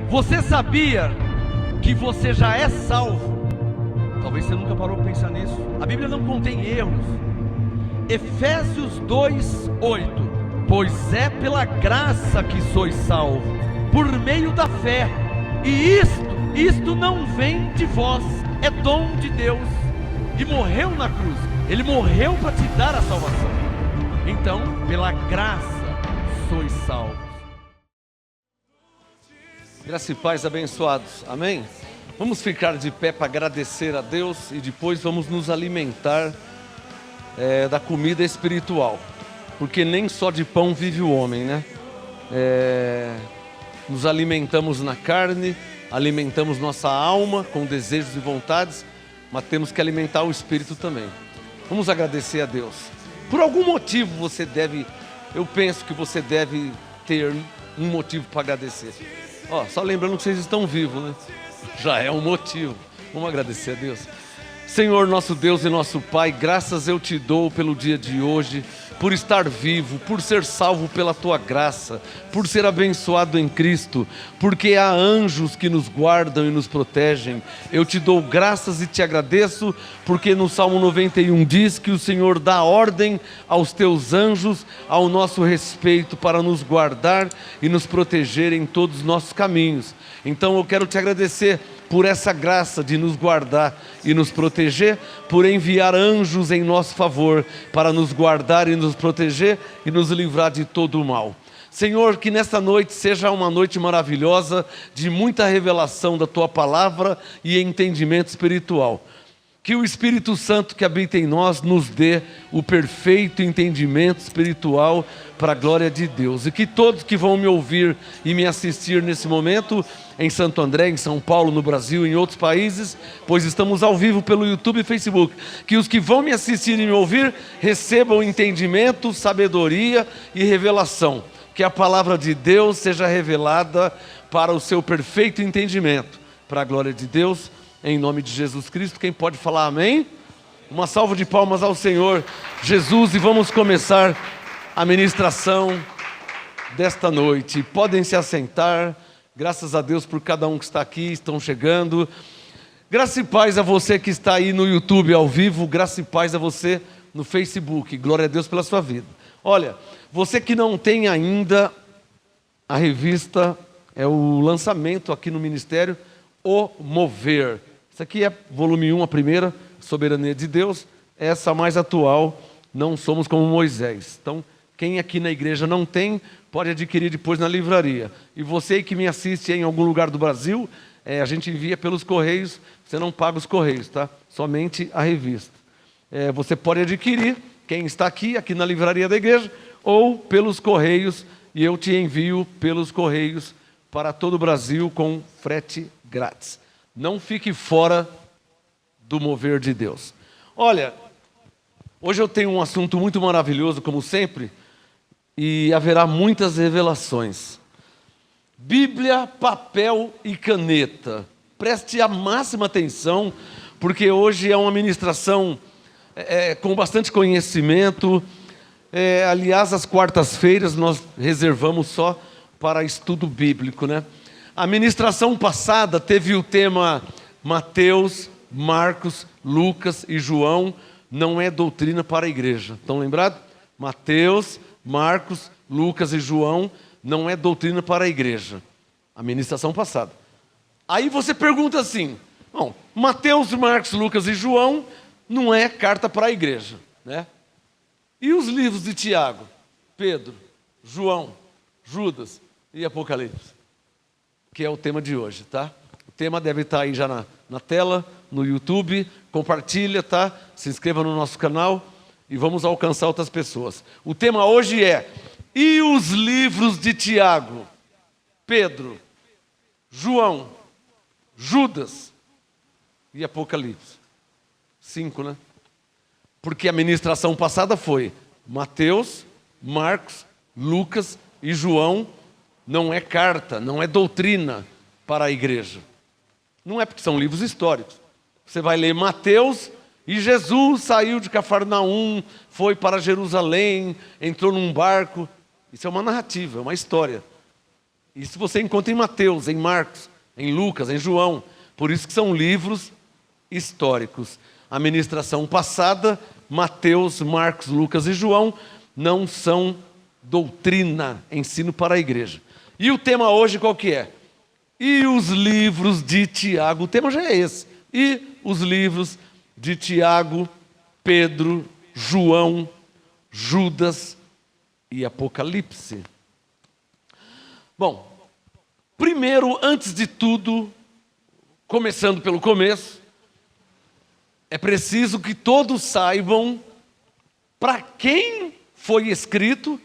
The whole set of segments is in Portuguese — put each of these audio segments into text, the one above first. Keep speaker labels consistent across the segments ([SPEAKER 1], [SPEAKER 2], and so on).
[SPEAKER 1] Você sabia que você já é salvo? Talvez você nunca parou para pensar nisso. A Bíblia não contém erros. Efésios 2:8. Pois é pela graça que sois salvos, por meio da fé. E isto não vem de vós, é dom de Deus. E morreu na cruz. Ele morreu para te dar a salvação. Então, pela graça sois salvos. Graça e paz, abençoados, amém? Vamos ficar de pé para agradecer a Deus e depois vamos nos alimentar da comida espiritual, porque nem só de pão vive o homem, né? Nos alimentamos na carne, alimentamos nossa alma com desejos e vontades, mas temos que alimentar o espírito também. Vamos agradecer a Deus. Por algum motivo eu penso que você deve ter um motivo para agradecer. Só lembrando que vocês estão vivos, né? Já é um motivo. Vamos agradecer a Deus. Senhor, nosso Deus e nosso Pai, graças eu te dou pelo dia de hoje, por estar vivo, por ser salvo pela tua graça, por ser abençoado em Cristo, porque há anjos que nos guardam e nos protegem. Eu te dou graças e te agradeço, porque no Salmo 91 diz que o Senhor dá ordem aos teus anjos ao nosso respeito para nos guardar e nos proteger em todos os nossos caminhos. Então eu quero te agradecer por essa graça de nos guardar e nos proteger, por enviar anjos em nosso favor para nos guardar e nos proteger e nos livrar de todo o mal. Senhor, que nesta noite seja uma noite maravilhosa, de muita revelação da tua palavra e entendimento espiritual. Que o Espírito Santo que habita em nós nos dê o perfeito entendimento espiritual para a glória de Deus. E que todos que vão me ouvir e me assistir nesse momento, em Santo André, em São Paulo, no Brasil, em outros países, pois estamos ao vivo pelo YouTube e Facebook, que os que vão me assistir e me ouvir recebam entendimento, sabedoria e revelação. Que a palavra de Deus seja revelada para o seu perfeito entendimento, para a glória de Deus. Em nome de Jesus Cristo, quem pode falar amém? Uma salva de palmas ao Senhor Jesus e vamos começar a ministração desta noite. Podem se assentar, graças a Deus por cada um que está aqui, estão chegando. Graça e paz a você que está aí no YouTube ao vivo, graça e paz a você no Facebook, glória a Deus pela sua vida. Olha, você que não tem ainda a revista, é o lançamento aqui no Ministério, O Mover. Isso aqui é volume 1, a primeira, Soberania de Deus. Essa mais atual, Não Somos Como Moisés. Então, quem aqui na igreja não tem, pode adquirir depois na livraria. E você que me assiste em algum lugar do Brasil, a gente envia pelos correios, você não paga os correios, tá? Somente a revista. Você pode adquirir, quem está aqui na livraria da igreja, ou pelos correios, e eu te envio pelos correios para todo o Brasil com frete grátis. Não fique fora do mover de Deus. Olha, hoje eu tenho um assunto muito maravilhoso, como sempre, e haverá muitas revelações. Bíblia, papel e caneta. Preste a máxima atenção, porque hoje é uma ministração com bastante conhecimento. Aliás, às quartas-feiras nós reservamos só para estudo bíblico, né? A ministração passada teve o tema Mateus, Marcos, Lucas e João, não é doutrina para a igreja. Estão lembrados? Mateus, Marcos, Lucas e João, não é doutrina para a igreja. A ministração passada. Aí você pergunta assim, bom, Mateus, Marcos, Lucas e João não é carta para a igreja, né? E os livros de Tiago, Pedro, João, Judas e Apocalipse? Que é o tema de hoje, tá? O tema deve estar aí já na tela, no YouTube. Compartilha, tá? Se inscreva no nosso canal e vamos alcançar outras pessoas. O tema hoje é: e os livros de Tiago, Pedro, João, Judas e Apocalipse? 5, né? Porque a ministração passada foi Mateus, Marcos, Lucas e João. Não é carta, não é doutrina para a igreja. Não é porque são livros históricos. Você vai ler Mateus e Jesus saiu de Cafarnaum, foi para Jerusalém, entrou num barco. Isso é uma narrativa, é uma história. Isso você encontra em Mateus, em Marcos, em Lucas, em João. Por isso que são livros históricos. A ministração passada, Mateus, Marcos, Lucas e João, não são doutrina, ensino para a igreja. E o tema hoje qual que é? E os livros de Tiago, o tema já é esse. E os livros de Tiago, Pedro, João, Judas e Apocalipse. Bom, primeiro, antes de tudo, começando pelo começo, é preciso que todos saibam para quem foi escrito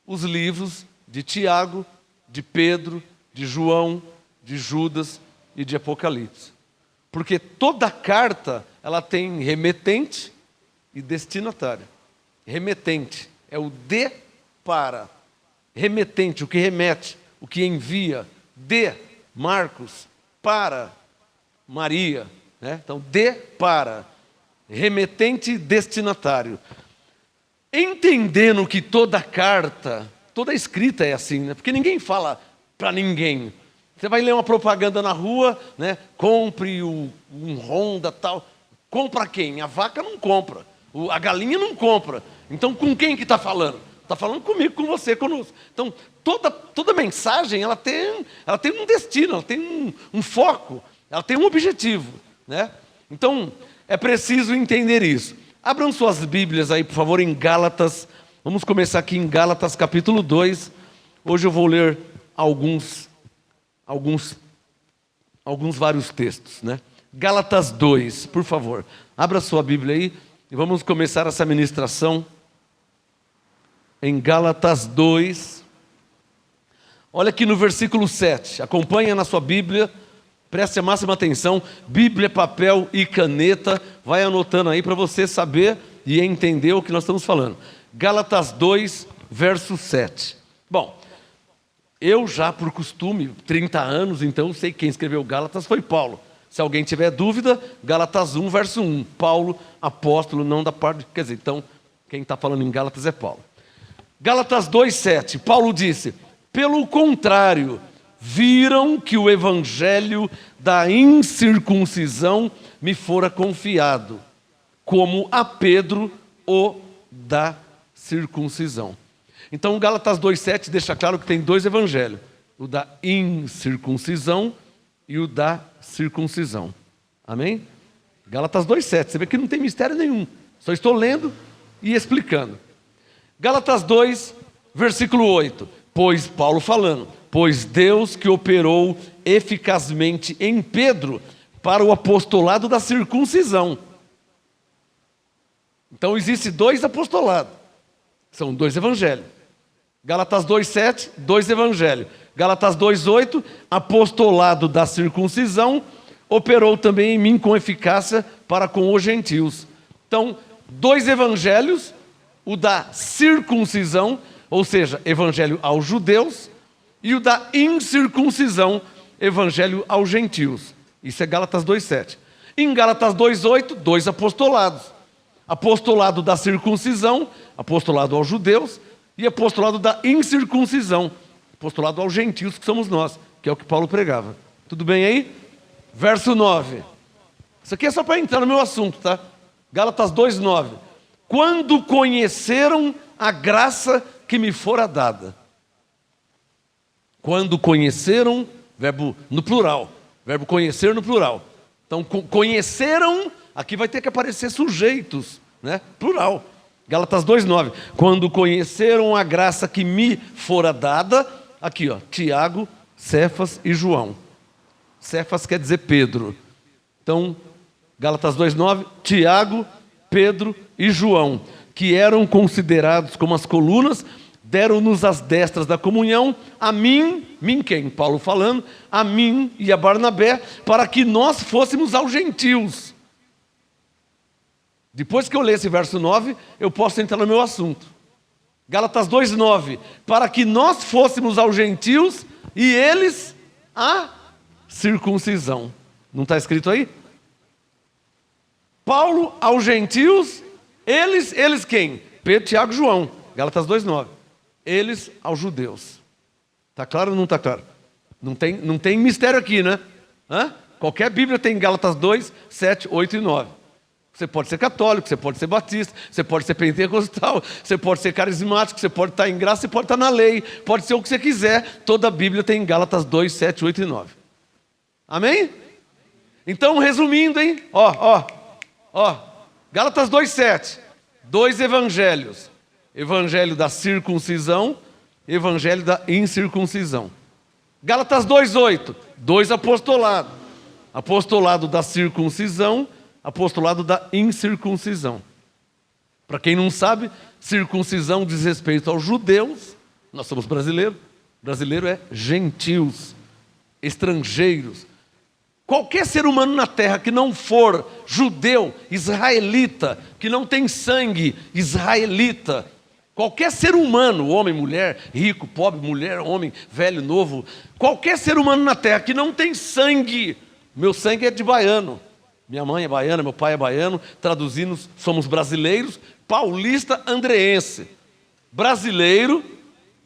[SPEAKER 1] os livros de Tiago, de Pedro, de João, de Judas e de Apocalipse. Porque toda carta, ela tem remetente e destinatário. Remetente é o de para. Remetente, o que remete, o que envia. De Marcos, para Maria. Né? Então, de para. Remetente e destinatário. Entendendo que toda carta, toda escrita é assim, né? Porque ninguém fala para ninguém. Você vai ler uma propaganda na rua, né? Compre um Honda tal. Compra quem? A vaca não compra. A galinha não compra. Então, com quem que está falando? Está falando comigo, com você, conosco. Então, toda mensagem, ela tem um destino, ela tem um foco, ela tem um objetivo. Né? Então, é preciso entender isso. Abram suas Bíblias aí, por favor, em Gálatas. Vamos começar aqui em Gálatas, capítulo 2. Hoje eu vou ler alguns vários textos, né? Gálatas 2, por favor. Abra sua Bíblia aí e vamos começar essa ministração em Gálatas 2. Olha aqui no versículo 7. Acompanha na sua Bíblia. Preste a máxima atenção. Bíblia, papel e caneta. Vai anotando aí para você saber e entender o que nós estamos falando. Gálatas 2, verso 7. Bom, eu já por costume, 30 anos, então sei que quem escreveu Gálatas foi Paulo. Se alguém tiver dúvida, Gálatas 1, verso 1. Paulo, apóstolo, não da parte... Quer dizer, então, quem está falando em Gálatas é Paulo. Gálatas 2, 7. Paulo disse, pelo contrário, viram que o evangelho da incircuncisão me fora confiado, como a Pedro o da circuncisão. Então, Gálatas 2,7 deixa claro que tem dois evangelhos, o da incircuncisão e o da circuncisão. Amém? Gálatas 2,7, você vê que não tem mistério nenhum, só estou lendo e explicando. Gálatas 2, versículo 8, pois Paulo falando, pois Deus que operou eficazmente em Pedro para o apostolado da circuncisão. Então, existe dois apostolados, são dois evangelhos. Gálatas 2,7, dois evangelhos. Gálatas 2,8, apostolado da circuncisão, operou também em mim com eficácia para com os gentios. Então, dois evangelhos, o da circuncisão, ou seja, evangelho aos judeus, e o da incircuncisão, evangelho aos gentios. Isso é Gálatas 2,7. Em Gálatas 2,8, dois apostolados. Apostolado da circuncisão, apostolado aos judeus, e apostolado da incircuncisão, apostolado aos gentios, que somos nós, que é o que Paulo pregava. Tudo bem aí? Verso 9. Isso aqui é só para entrar no meu assunto, tá? Gálatas 2,9. Quando conheceram a graça que me fora dada. Quando conheceram, verbo no plural, verbo conhecer no plural. Então, conheceram, aqui vai ter que aparecer sujeitos, né? Plural. Gálatas 2,9. Quando conheceram a graça que me fora dada, aqui ó, Tiago, Cefas e João. Cefas quer dizer Pedro. Então, Gálatas 2,9, Tiago, Pedro e João, que eram considerados como as colunas, deram-nos as destras da comunhão, a mim quem? Paulo falando, a mim e a Barnabé, para que nós fôssemos aos gentios. Depois que eu ler esse verso 9, eu posso entrar no meu assunto. Gálatas 2,9, para que nós fôssemos aos gentios e eles a circuncisão. Não está escrito aí? Paulo aos gentios, eles quem? Pedro, Tiago e João. Gálatas 2,9. Eles aos judeus. Está claro ou não está claro? Não tem mistério aqui, né? Qualquer Bíblia tem Gálatas 2, 7, 8 e 9. Você pode ser católico, você pode ser batista, você pode ser pentecostal, você pode ser carismático, você pode estar em graça, você pode estar na lei, pode ser o que você quiser. Toda a Bíblia tem Gálatas 2, 7, 8 e 9. Amém? Então, resumindo, hein? Gálatas 2, 7. 2 evangelhos. Evangelho da circuncisão, evangelho da incircuncisão. Gálatas 2, 8. 2 apostolados. Apostolado da circuncisão, apostolado da incircuncisão. Para quem não sabe, circuncisão diz respeito aos judeus. Nós somos brasileiros. Brasileiro é gentios, estrangeiros. Qualquer ser humano na terra que não for judeu, israelita, que não tem sangue israelita, qualquer ser humano, homem, mulher, rico, pobre, mulher, homem, velho, novo, qualquer ser humano na terra que não tem sangue, meu sangue é de baiano, minha mãe é baiana, meu pai é baiano, traduzindo, somos brasileiros, paulista, andreense. Brasileiro,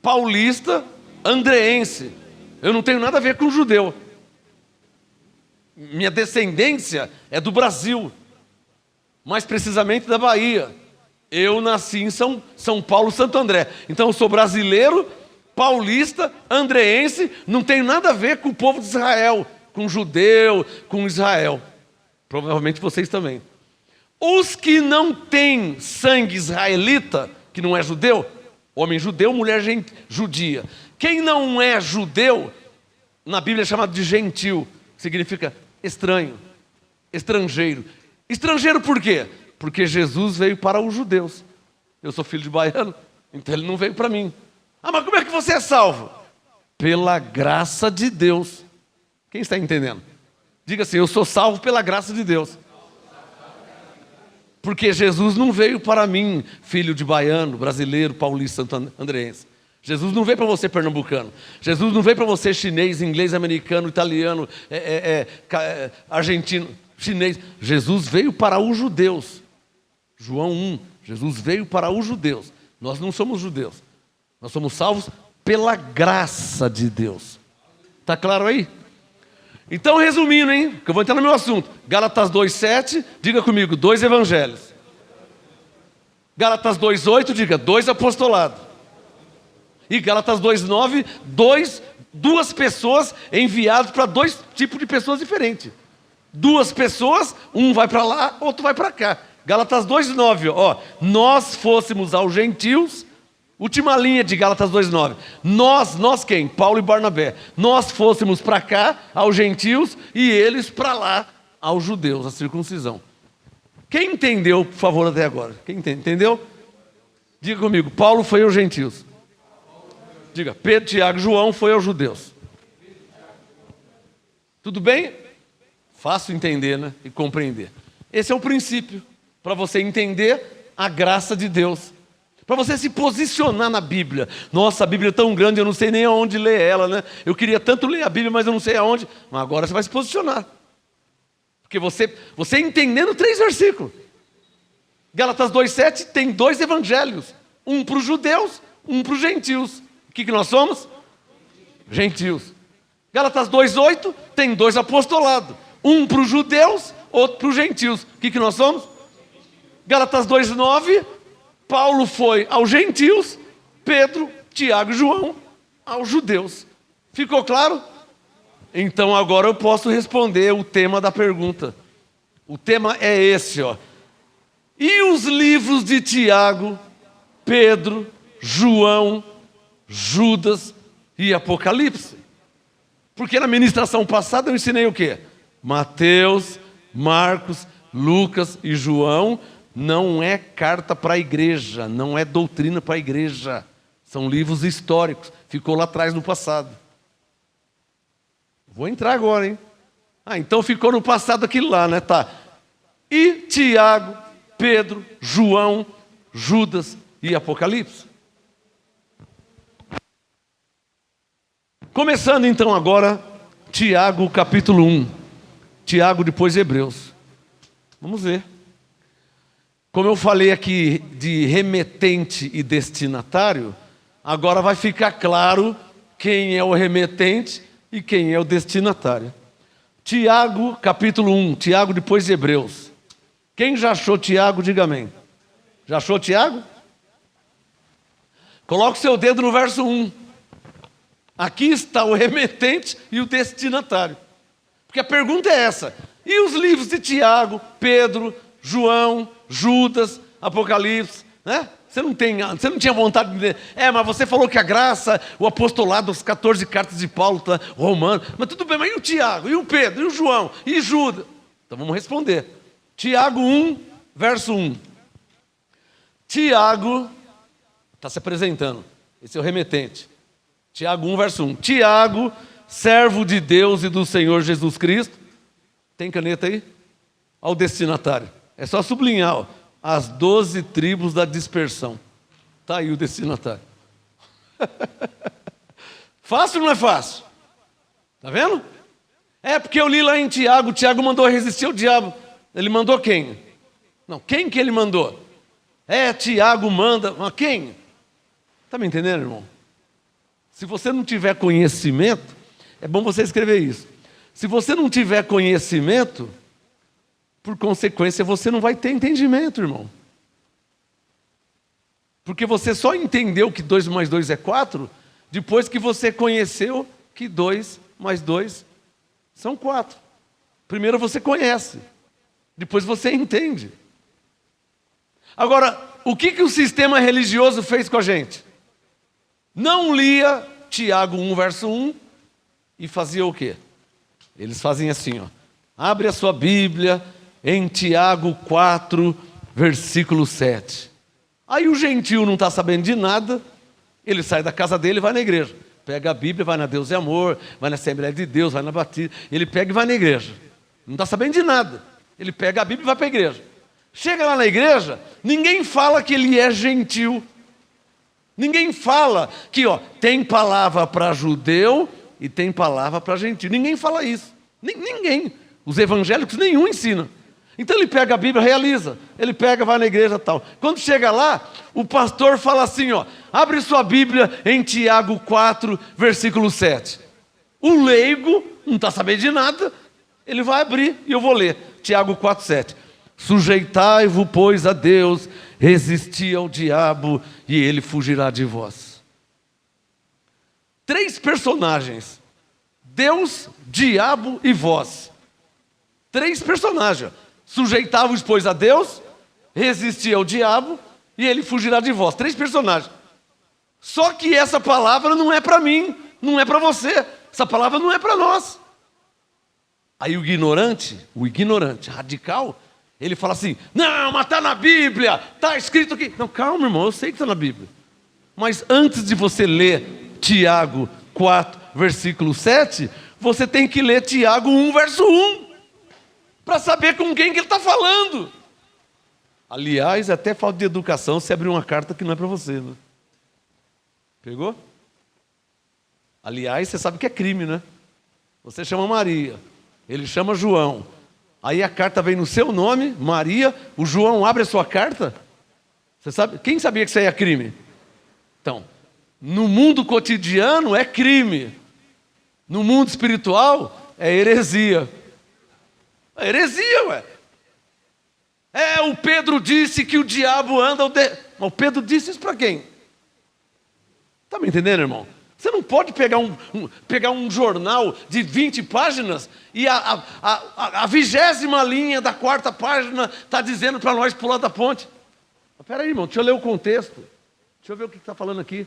[SPEAKER 1] paulista, andreense. Eu não tenho nada a ver com judeu. Minha descendência é do Brasil, mais precisamente da Bahia. Eu nasci em São Paulo, Santo André. Então eu sou brasileiro, paulista, andreense, não tenho nada a ver com o povo de Israel, com judeu, com Israel. Provavelmente vocês também. Os que não têm sangue israelita, que não é judeu, homem judeu, mulher judia. Quem não é judeu, na Bíblia é chamado de gentil, significa estranho, estrangeiro. Estrangeiro por quê? Porque Jesus veio para os judeus. Eu sou filho de baiano, então ele não veio para mim. Mas como é que você é salvo? Pela graça de Deus. Quem está entendendo? Diga assim, eu sou salvo pela graça de Deus. Porque Jesus não veio para mim, filho de baiano, brasileiro, paulista, santo-andreense. Jesus não veio para você pernambucano. Jesus não veio para você chinês, inglês, americano, italiano, argentino, chinês. Jesus veio para os judeus. João 1, Jesus veio para os judeus. Nós não somos judeus. Nós somos salvos pela graça de Deus. Está claro aí? Então, resumindo, hein, que eu vou entrar no meu assunto. Gálatas 2,7, diga comigo, 2 evangelhos. Gálatas 2,8, diga, 2 apostolados. E Gálatas 2,9, duas pessoas enviadas para 2 tipos de pessoas diferentes. 2 pessoas, um vai para lá, outro vai para cá. Gálatas 2,9, nós fôssemos aos gentios. Última linha de Gálatas 2,9. Nós quem? Paulo e Barnabé. Nós fôssemos para cá, aos gentios, e eles para lá, aos judeus, a circuncisão. Quem entendeu, por favor, até agora? Quem entendeu? Diga comigo, Paulo foi aos gentios. Diga, Pedro, Tiago, João foi aos judeus. Tudo bem? Fácil entender, né? E compreender. Esse é o princípio, para você entender a graça de Deus. Para você se posicionar na Bíblia. Nossa, a Bíblia é tão grande, eu não sei nem aonde ler ela, né? Eu queria tanto ler a Bíblia, mas eu não sei aonde. Mas agora você vai se posicionar. Porque você entendendo 3 versículos. Gálatas 2,7 tem 2 evangelhos. Um para os judeus, um para os gentios. O que nós somos? Gentios. Gálatas 2,8 tem 2 apostolados. Um para os judeus, outro para os gentios. O que nós somos? Gálatas 2,9... Paulo foi aos gentios, Pedro, Tiago e João aos judeus. Ficou claro? Então agora eu posso responder o tema da pergunta. O tema é esse, E os livros de Tiago, Pedro, João, Judas e Apocalipse? Porque na ministração passada eu ensinei o quê? Mateus, Marcos, Lucas e João. Não é carta para a igreja, não é doutrina para a igreja. São livros históricos, ficou lá atrás no passado. Vou entrar agora, hein? Então ficou no passado aquilo lá, né? Tá. E Tiago, Pedro, João, Judas e Apocalipse. Começando então agora, Tiago capítulo 1. Tiago depois Hebreus. Vamos ver. Como eu falei aqui de remetente e destinatário, agora vai ficar claro quem é o remetente e quem é o destinatário. Tiago, capítulo 1, Tiago depois de Hebreus. Quem já achou Tiago, diga amém. Já achou Tiago? Coloque o seu dedo no verso 1. Aqui está o remetente e o destinatário. Porque a pergunta é essa: e os livros de Tiago, Pedro, João, Judas, Apocalipse, né? Você não tinha vontade de ler. Mas você falou que a graça, o apostolado, as 14 cartas de Paulo, tá, Romano. Mas tudo bem, mas e o Tiago, e o Pedro, e o João, e Judas? Então vamos responder. Tiago 1, verso 1. Tiago está se apresentando. Esse é o remetente. Tiago 1, verso 1. Tiago, servo de Deus e do Senhor Jesus Cristo. Tem caneta aí? Ao destinatário. É só sublinhar, ó. As 12 tribos da dispersão. Está aí o destinatário. Fácil ou não é fácil? Está vendo? É porque eu li lá em Tiago, Tiago mandou resistir ao diabo. Ele mandou quem? Não, quem que ele mandou? Tiago manda, mas quem? Está me entendendo, irmão? Se você não tiver conhecimento, é bom você escrever isso. Se você não tiver conhecimento, por consequência, você não vai ter entendimento, irmão. Porque você só entendeu que 2 mais 2 é 4, depois que você conheceu que 2 mais 2 são 4. Primeiro você conhece, depois você entende. Agora, o que o sistema religioso fez com a gente? Não lia Tiago 1, verso 1 e fazia o quê? Eles fazem assim, ó. Abre a sua Bíblia em Tiago 4, versículo 7. Aí o gentil não está sabendo de nada, ele sai da casa dele e vai na igreja. Pega a Bíblia, vai na Deus e Amor, vai na Assembleia de Deus, vai na Batista. Ele pega e vai na igreja. Não está sabendo de nada. Ele pega a Bíblia e vai para a igreja. Chega lá na igreja, ninguém fala que ele é gentil. Ninguém fala que tem palavra para judeu e tem palavra para gentil. Ninguém fala isso. Ninguém. Os evangélicos nenhum ensinam. Então ele pega a Bíblia, realiza. Ele pega, vai na igreja e tal. Quando chega lá, o pastor fala assim, abre sua Bíblia em Tiago 4, versículo 7. O leigo, não está sabendo de nada, ele vai abrir e eu vou ler. Tiago 4, 7. Sujeitai-vos, pois, a Deus, resisti ao diabo e ele fugirá de vós. 3 personagens. Deus, diabo e vós. 3 personagens. Sujeitai-vos, pois, a Deus, resisti ao diabo e ele fugirá de vós. 3 personagens. Só que essa palavra não é para mim, não é para você. Essa palavra não é para nós. Aí o ignorante radical, ele fala assim, não, mas está na Bíblia, está escrito aqui. Não, calma, irmão, eu sei que está na Bíblia. Mas antes de você ler Tiago 4, versículo 7, você tem que ler Tiago 1, verso 1, para saber com quem que ele está falando. Aliás, até falta de educação se abrir uma carta que não é para você, né? Pegou? Aliás, você sabe que é crime, né? Você chama Maria, ele chama João. Aí a carta vem no seu nome, Maria, o João abre a sua carta. Você sabe? Quem sabia que isso aí é crime? Então, no mundo cotidiano é crime. No mundo espiritual é heresia. É heresia, ué. O Pedro disse que o diabo anda... Mas o Pedro disse isso para quem? Está me entendendo, irmão? Você não pode pegar um jornal de 20 páginas e a 20ª linha da 4ª página está dizendo para nós pular da ponte. Espera aí, irmão, deixa eu ler o contexto. Deixa eu ver o que está falando aqui.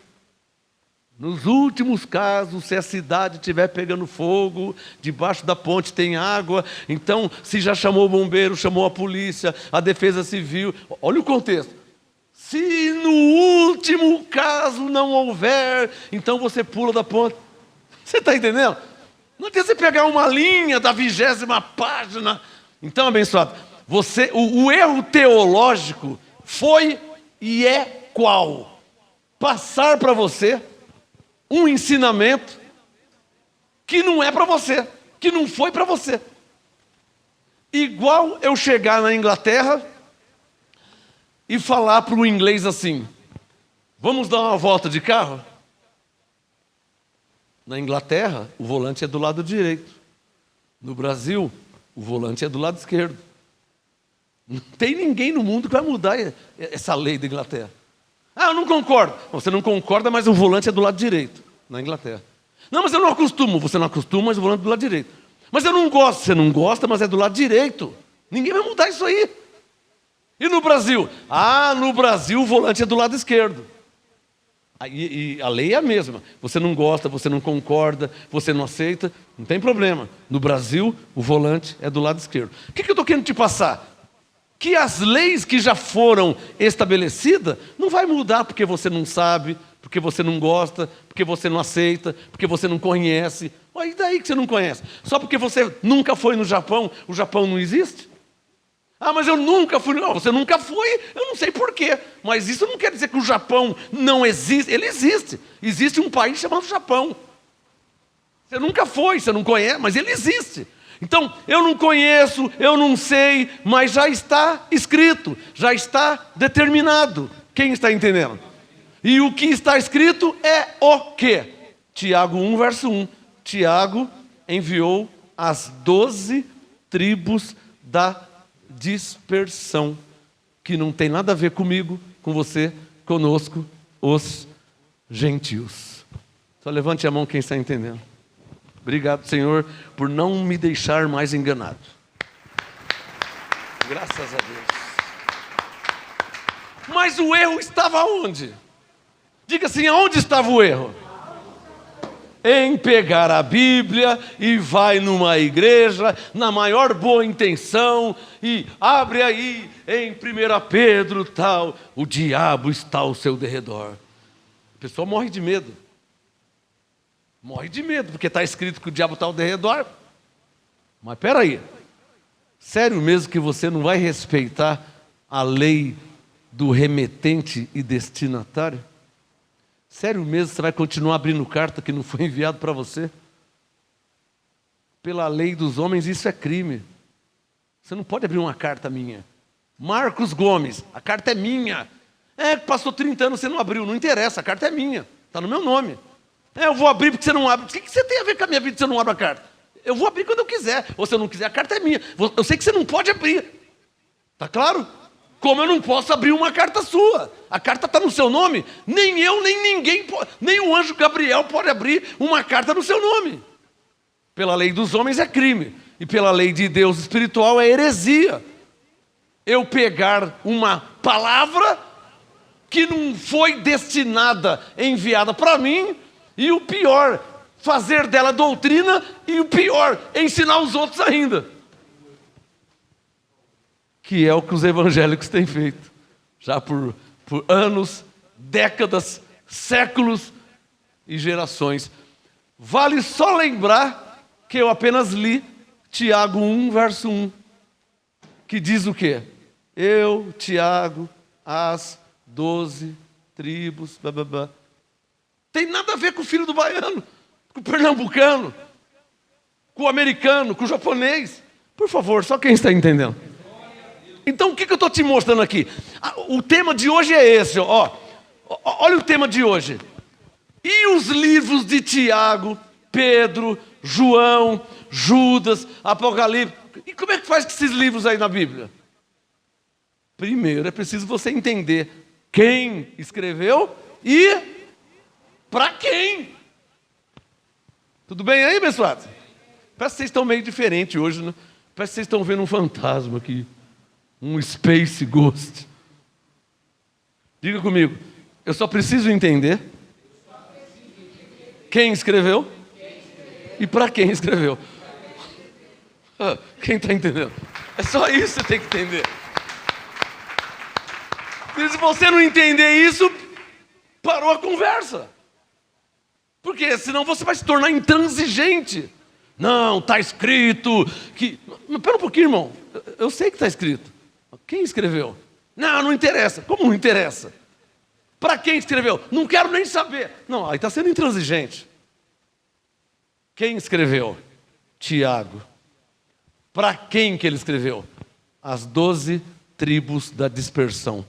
[SPEAKER 1] Nos últimos casos, se a cidade estiver pegando fogo, debaixo da ponte tem água, então se já chamou o bombeiro, chamou a polícia, a defesa civil. Olha o contexto. Se no último caso não houver, então você pula da ponte. Você está entendendo? Não adianta você pegar uma linha da 20ª página. Então, abençoado, o erro teológico foi e é qual? Passar para você um ensinamento que não é para você, que não foi para você. Igual eu chegar na Inglaterra e falar para o inglês assim, vamos dar uma volta de carro? Na Inglaterra, o volante é do lado direito. No Brasil, o volante é do lado esquerdo. Não tem ninguém no mundo que vai mudar essa lei da Inglaterra. Ah, eu não concordo. Você não concorda, mas o volante é do lado direito, na Inglaterra. Não, mas eu não acostumo. Você não acostuma, mas o volante é do lado direito. Mas eu não gosto. Você não gosta, mas é do lado direito. Ninguém vai mudar isso aí. E no Brasil? Ah, no Brasil o volante é do lado esquerdo. E a lei é a mesma. Você não gosta, você não concorda, você não aceita, não tem problema. No Brasil, o volante é do lado esquerdo. O que eu estou querendo te passar? Que as leis que já foram estabelecidas não vai mudar porque você não sabe, porque você não gosta, porque você não aceita, porque você não conhece. E daí que você não conhece? Só porque você nunca foi no Japão, o Japão não existe? Ah, mas eu nunca fui. Não, você nunca foi, eu não sei porquê. Mas isso não quer dizer que o Japão não existe. Ele existe. Existe um país chamado Japão. Você nunca foi, você não conhece, mas ele existe. Então, eu não conheço, eu não sei, mas já está escrito, já está determinado. Quem está entendendo? E o que está escrito é o quê? Tiago 1, verso 1. Tiago enviou as 12 tribos da dispersão, que não tem nada a ver comigo, com você, conosco, os gentios. Só levante a mão quem está entendendo. Obrigado, Senhor, por não me deixar mais enganado. Graças a Deus. Mas o erro estava onde? Diga assim, aonde estava o erro? Em pegar a Bíblia e vai numa igreja, na maior boa intenção, e abre aí em 1 Pedro tal, o diabo está ao seu derredor. A pessoa morre de medo. Morre de medo, porque está escrito que o diabo está ao derredor. Mas espera aí, sério mesmo que você não vai respeitar a lei do remetente e destinatário? Sério mesmo você vai continuar abrindo carta que não foi enviado para você? Pela lei dos homens isso é crime. Você não pode abrir uma carta minha. Marcos Gomes, a carta é minha. Passou 30 anos, você não abriu, não interessa, a carta é minha, está no meu nome. Eu vou abrir porque você não abre. O que você tem a ver com a minha vida se você não abre a carta? Eu vou abrir quando eu quiser. Ou se eu não quiser, a carta é minha. Eu sei que você não pode abrir. Está claro? Como eu não posso abrir uma carta sua. A carta está no seu nome. Nem eu, nem ninguém, nem o anjo Gabriel pode abrir uma carta no seu nome. Pela lei dos homens é crime. E pela lei de Deus espiritual é heresia. Eu pegar uma palavra que não foi destinada, enviada para mim, e o pior, fazer dela doutrina, e o pior, ensinar os outros ainda. Que é o que os evangélicos têm feito. Já por anos, décadas, séculos e gerações. Vale só lembrar que eu apenas li Tiago 1, verso 1. Que diz o quê? Eu, Tiago, as 12 tribos, blá, blá, blá. Tem nada a ver com o filho do baiano, com o pernambucano, com o americano, com o japonês. Por favor, só quem está entendendo. Então, o que eu estou te mostrando aqui? O tema de hoje é esse, ó. Olha o tema de hoje. E os livros de Tiago, Pedro, João, Judas, Apocalipse. E como é que faz com esses livros aí na Bíblia? Primeiro, é preciso você entender quem escreveu e para quem? Tudo bem aí, abençoados? Parece que vocês estão meio diferentes hoje, né? Parece que vocês estão vendo um fantasma aqui. Um Space Ghost. Diga comigo, eu só preciso entender quem escreveu e para quem escreveu. Quem está entendendo? É só isso que você tem que entender. E se você não entender isso, parou a conversa. Porque senão você vai se tornar intransigente. Não, está escrito que... Mas pera um pouquinho, irmão. Eu sei que está escrito. Quem escreveu? Não, não interessa. Como não interessa? Para quem escreveu? Não quero nem saber. Não, aí está sendo intransigente. Quem escreveu? Tiago. Para quem que ele escreveu? As 12 tribos da dispersão.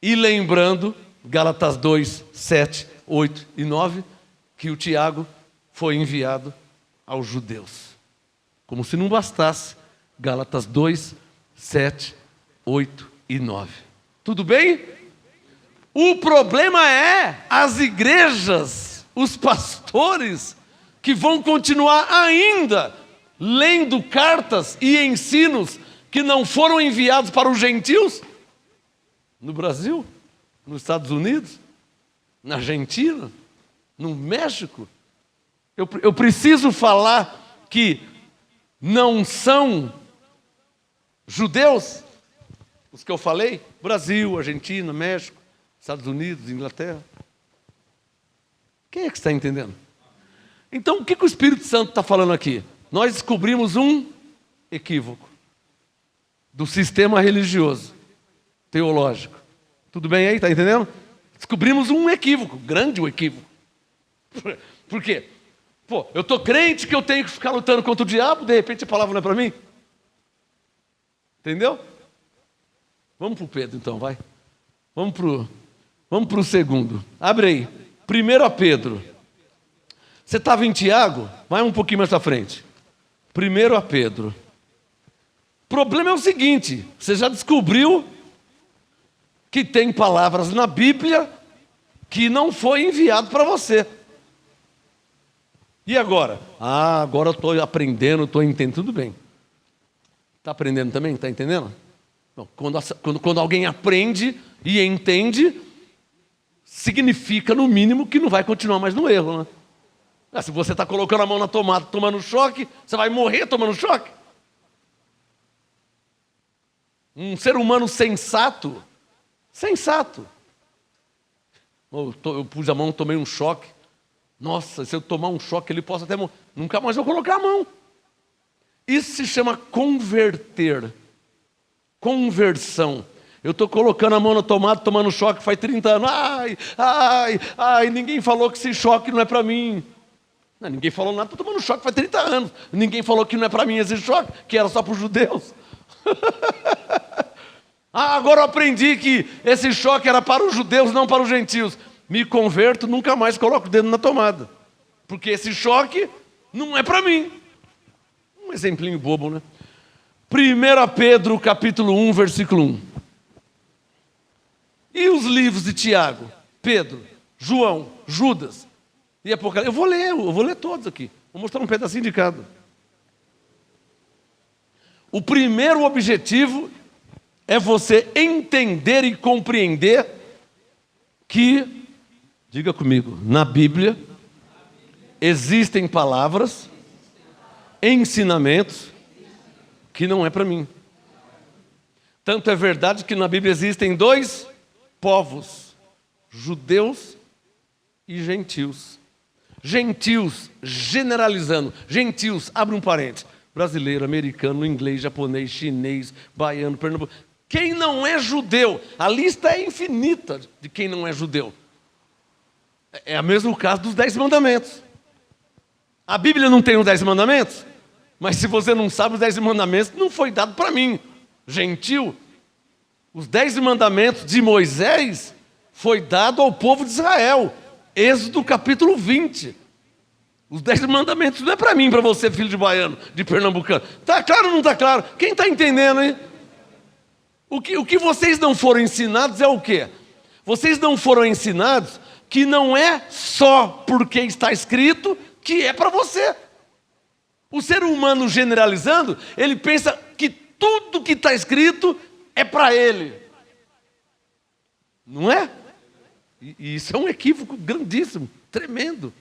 [SPEAKER 1] E lembrando, Gálatas 2, 7, 8 e 9, que o Tiago foi enviado aos judeus. Como se não bastasse, Gálatas 2, 7, 8 e 9. Tudo bem? O problema é as igrejas, os pastores, que vão continuar ainda lendo cartas e ensinos que não foram enviados para os gentios, no Brasil, nos Estados Unidos, na Argentina, no México. Eu preciso falar que não são judeus, os que eu falei, Brasil, Argentina, México, Estados Unidos, Inglaterra. Quem é que está entendendo? Então, o que o Espírito Santo está falando aqui? Nós descobrimos um equívoco do sistema religioso, teológico. Tudo bem aí? Está entendendo? Descobrimos um equívoco, grande o equívoco. Por quê? Pô, eu estou crente que eu tenho que ficar lutando contra o diabo, de repente a palavra não é para mim? Entendeu? Vamos para o Pedro então, vai. Vamos para o segundo. Abre aí. 1 Pedro. Você estava em Tiago? Vai um pouquinho mais para frente. 1 Pedro. O problema é o seguinte, você já descobriu que tem palavras na Bíblia que não foi enviado para você. E agora? Agora eu estou aprendendo, estou entendendo. Tudo bem. Está aprendendo também? Está entendendo? Não, quando alguém aprende e entende, significa, no mínimo, que não vai continuar mais no erro, né? Se você está colocando a mão na tomada, tomando choque, você vai morrer tomando choque? Um ser humano sensato. Eu pus a mão, tomei um choque. Nossa, se eu tomar um choque, ele possa até morrer. Nunca mais vou colocar a mão. Isso se chama converter. Conversão. Eu estou colocando a mão na tomada, tomando choque faz 30 anos. Ai, ninguém falou que esse choque não é para mim. Não, ninguém falou nada, estou tomando choque faz 30 anos. Ninguém falou que não é para mim esse choque, que era só para os judeus. Agora eu aprendi que esse choque era para os judeus, não para os gentios. Me converto, nunca mais coloco o dedo na tomada. Porque esse choque não é para mim. Um exemplinho bobo, né? 1 Pedro, capítulo 1, versículo 1. E os livros de Tiago, Pedro, João, Judas e Apocalipse? Eu vou ler todos aqui. Vou mostrar um pedacinho de cada. O primeiro objetivo é você entender e compreender que, diga comigo, na Bíblia existem palavras, ensinamentos que não é para mim. Tanto é verdade que na Bíblia existem dois povos, judeus e gentios. Gentios, generalizando, gentios, abre um parênteses, brasileiro, americano, inglês, japonês, chinês, baiano, pernambucano. Quem não é judeu? A lista é infinita de quem não é judeu. É o mesmo caso dos 10 mandamentos. A Bíblia não tem os 10 mandamentos? Mas se você não sabe, os 10 mandamentos não foi dado para mim, gentil. Os 10 mandamentos de Moisés foi dado ao povo de Israel. Êxodo capítulo 20. Os 10 mandamentos não é para mim, para você, filho de baiano, de pernambucano. Está claro ou não está claro? Quem está entendendo, hein? O que vocês não foram ensinados é o quê? Vocês não foram ensinados que não é só porque está escrito que é para você. O ser humano, generalizando, ele pensa que tudo que está escrito é para ele. Não é? E isso é um equívoco grandíssimo, tremendo,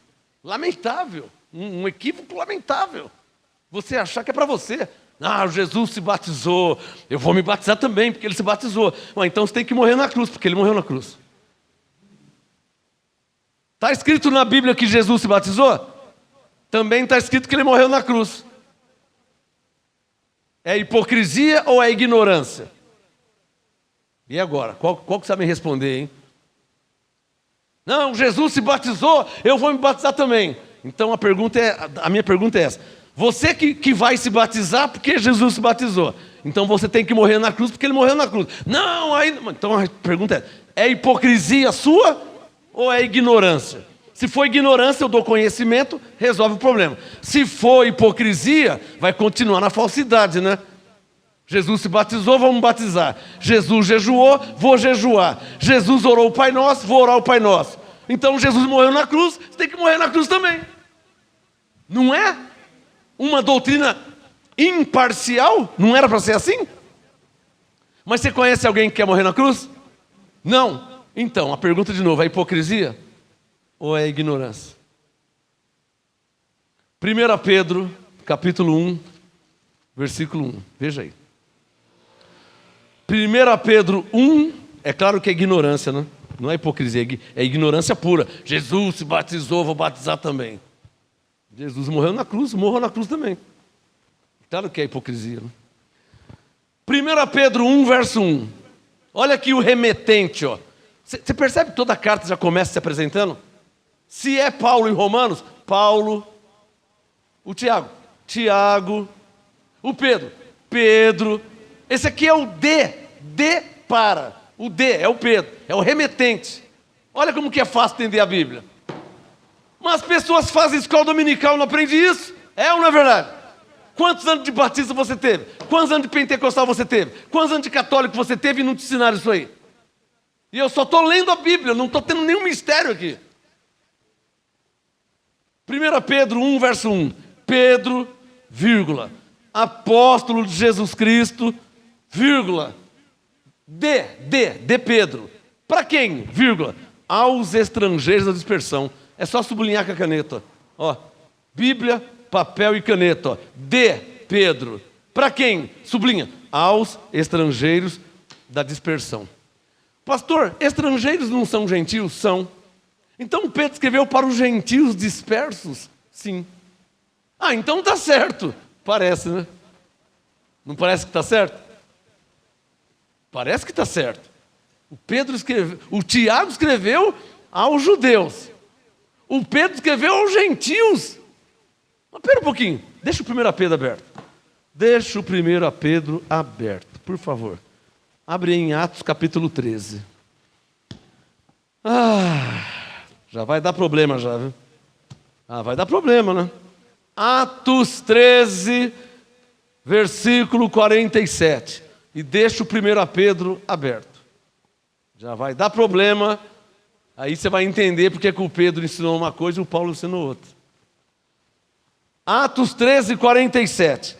[SPEAKER 1] lamentável. Um equívoco lamentável. Você achar que é para você. Jesus se batizou, eu vou me batizar também, porque ele se batizou. Então você tem que morrer na cruz, porque ele morreu na cruz. Está escrito na Bíblia que Jesus se batizou? Também está escrito que ele morreu na cruz. É hipocrisia ou é ignorância? E agora? Qual que você vai me responder, hein? Não, Jesus se batizou, eu vou me batizar também. Então a minha pergunta é essa. Você que vai se batizar porque Jesus se batizou. Então você tem que morrer na cruz porque ele morreu na cruz. Não, então a pergunta é hipocrisia sua ou é ignorância? Se for ignorância, eu dou conhecimento, resolve o problema. Se for hipocrisia, vai continuar na falsidade, né? Jesus se batizou, vamos batizar. Jesus jejuou, vou jejuar. Jesus orou o Pai Nosso, vou orar o Pai Nosso. Então Jesus morreu na cruz, você tem que morrer na cruz também. Não é uma doutrina imparcial? Não era para ser assim? Mas você conhece alguém que quer morrer na cruz? Não. Então, a pergunta de novo, é hipocrisia ou é ignorância? 1 Pedro, capítulo 1, versículo 1. Veja aí. 1 Pedro 1, é claro que é ignorância, né? Não é hipocrisia, é ignorância pura. Jesus se batizou, vou batizar também. Jesus morreu na cruz, morro na cruz também. Claro que é hipocrisia, né? 1 Pedro 1, verso 1. Olha aqui o remetente, ó. Você percebe que toda a carta já começa se apresentando? Se é Paulo em Romanos, Paulo. O Tiago, Tiago. O Pedro, Pedro. Esse aqui é o D para. O D é o Pedro, é o remetente. Olha como que é fácil entender a Bíblia. Mas as pessoas fazem escola dominical, não aprendem isso? É ou não é verdade? Quantos anos de batista você teve? Quantos anos de pentecostal você teve? Quantos anos de católico você teve e não te ensinaram isso aí? E eu só estou lendo a Bíblia, não estou tendo nenhum mistério aqui. 1 Pedro 1, verso 1. Pedro, vírgula, apóstolo de Jesus Cristo, vírgula, de Pedro. Para quem? Vírgula, aos estrangeiros da dispersão. É só sublinhar com a caneta. Ó, Bíblia, papel e caneta. Ó. De Pedro. Para quem? Sublinha. Aos estrangeiros da dispersão. Pastor, estrangeiros não são gentios? São. Então Pedro escreveu para os gentios dispersos? Sim. Ah, então está certo. Parece, né? Não parece que está certo? Parece que está certo. O Tiago escreveu aos judeus. O Pedro escreveu aos gentios. Mas espera um pouquinho. Deixa o 1 Pedro aberto. Deixa o 1 Pedro aberto, por favor. Abre em Atos capítulo 13. Já vai dar problema já, viu? Vai dar problema, né? Atos 13, versículo 47. E deixa o 1 Pedro aberto. Já vai dar problema. Aí você vai entender porque que o Pedro ensinou uma coisa e o Paulo ensinou outra. Atos 13, 47.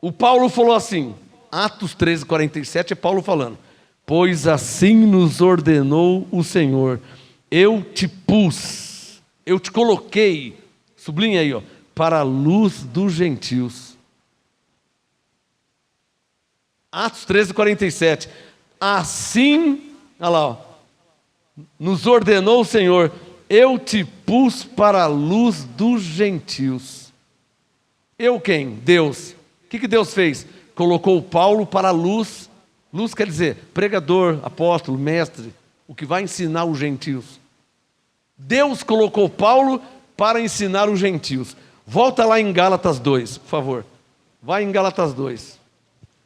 [SPEAKER 1] O Paulo falou assim. Atos 13, 47 é Paulo falando. Pois assim nos ordenou o Senhor. Eu te pus, eu te coloquei, sublinha aí, ó, para a luz dos gentios. Atos 13, 47. Assim, olha lá, ó, nos ordenou o Senhor, eu te pus para a luz dos gentios. Eu quem? Deus. O que Deus fez? Colocou Paulo para a luz. Luz quer dizer pregador, apóstolo, mestre, o que vai ensinar os gentios. Deus colocou Paulo para ensinar os gentios. Volta lá em Gálatas 2, por favor. Vai em Gálatas 2.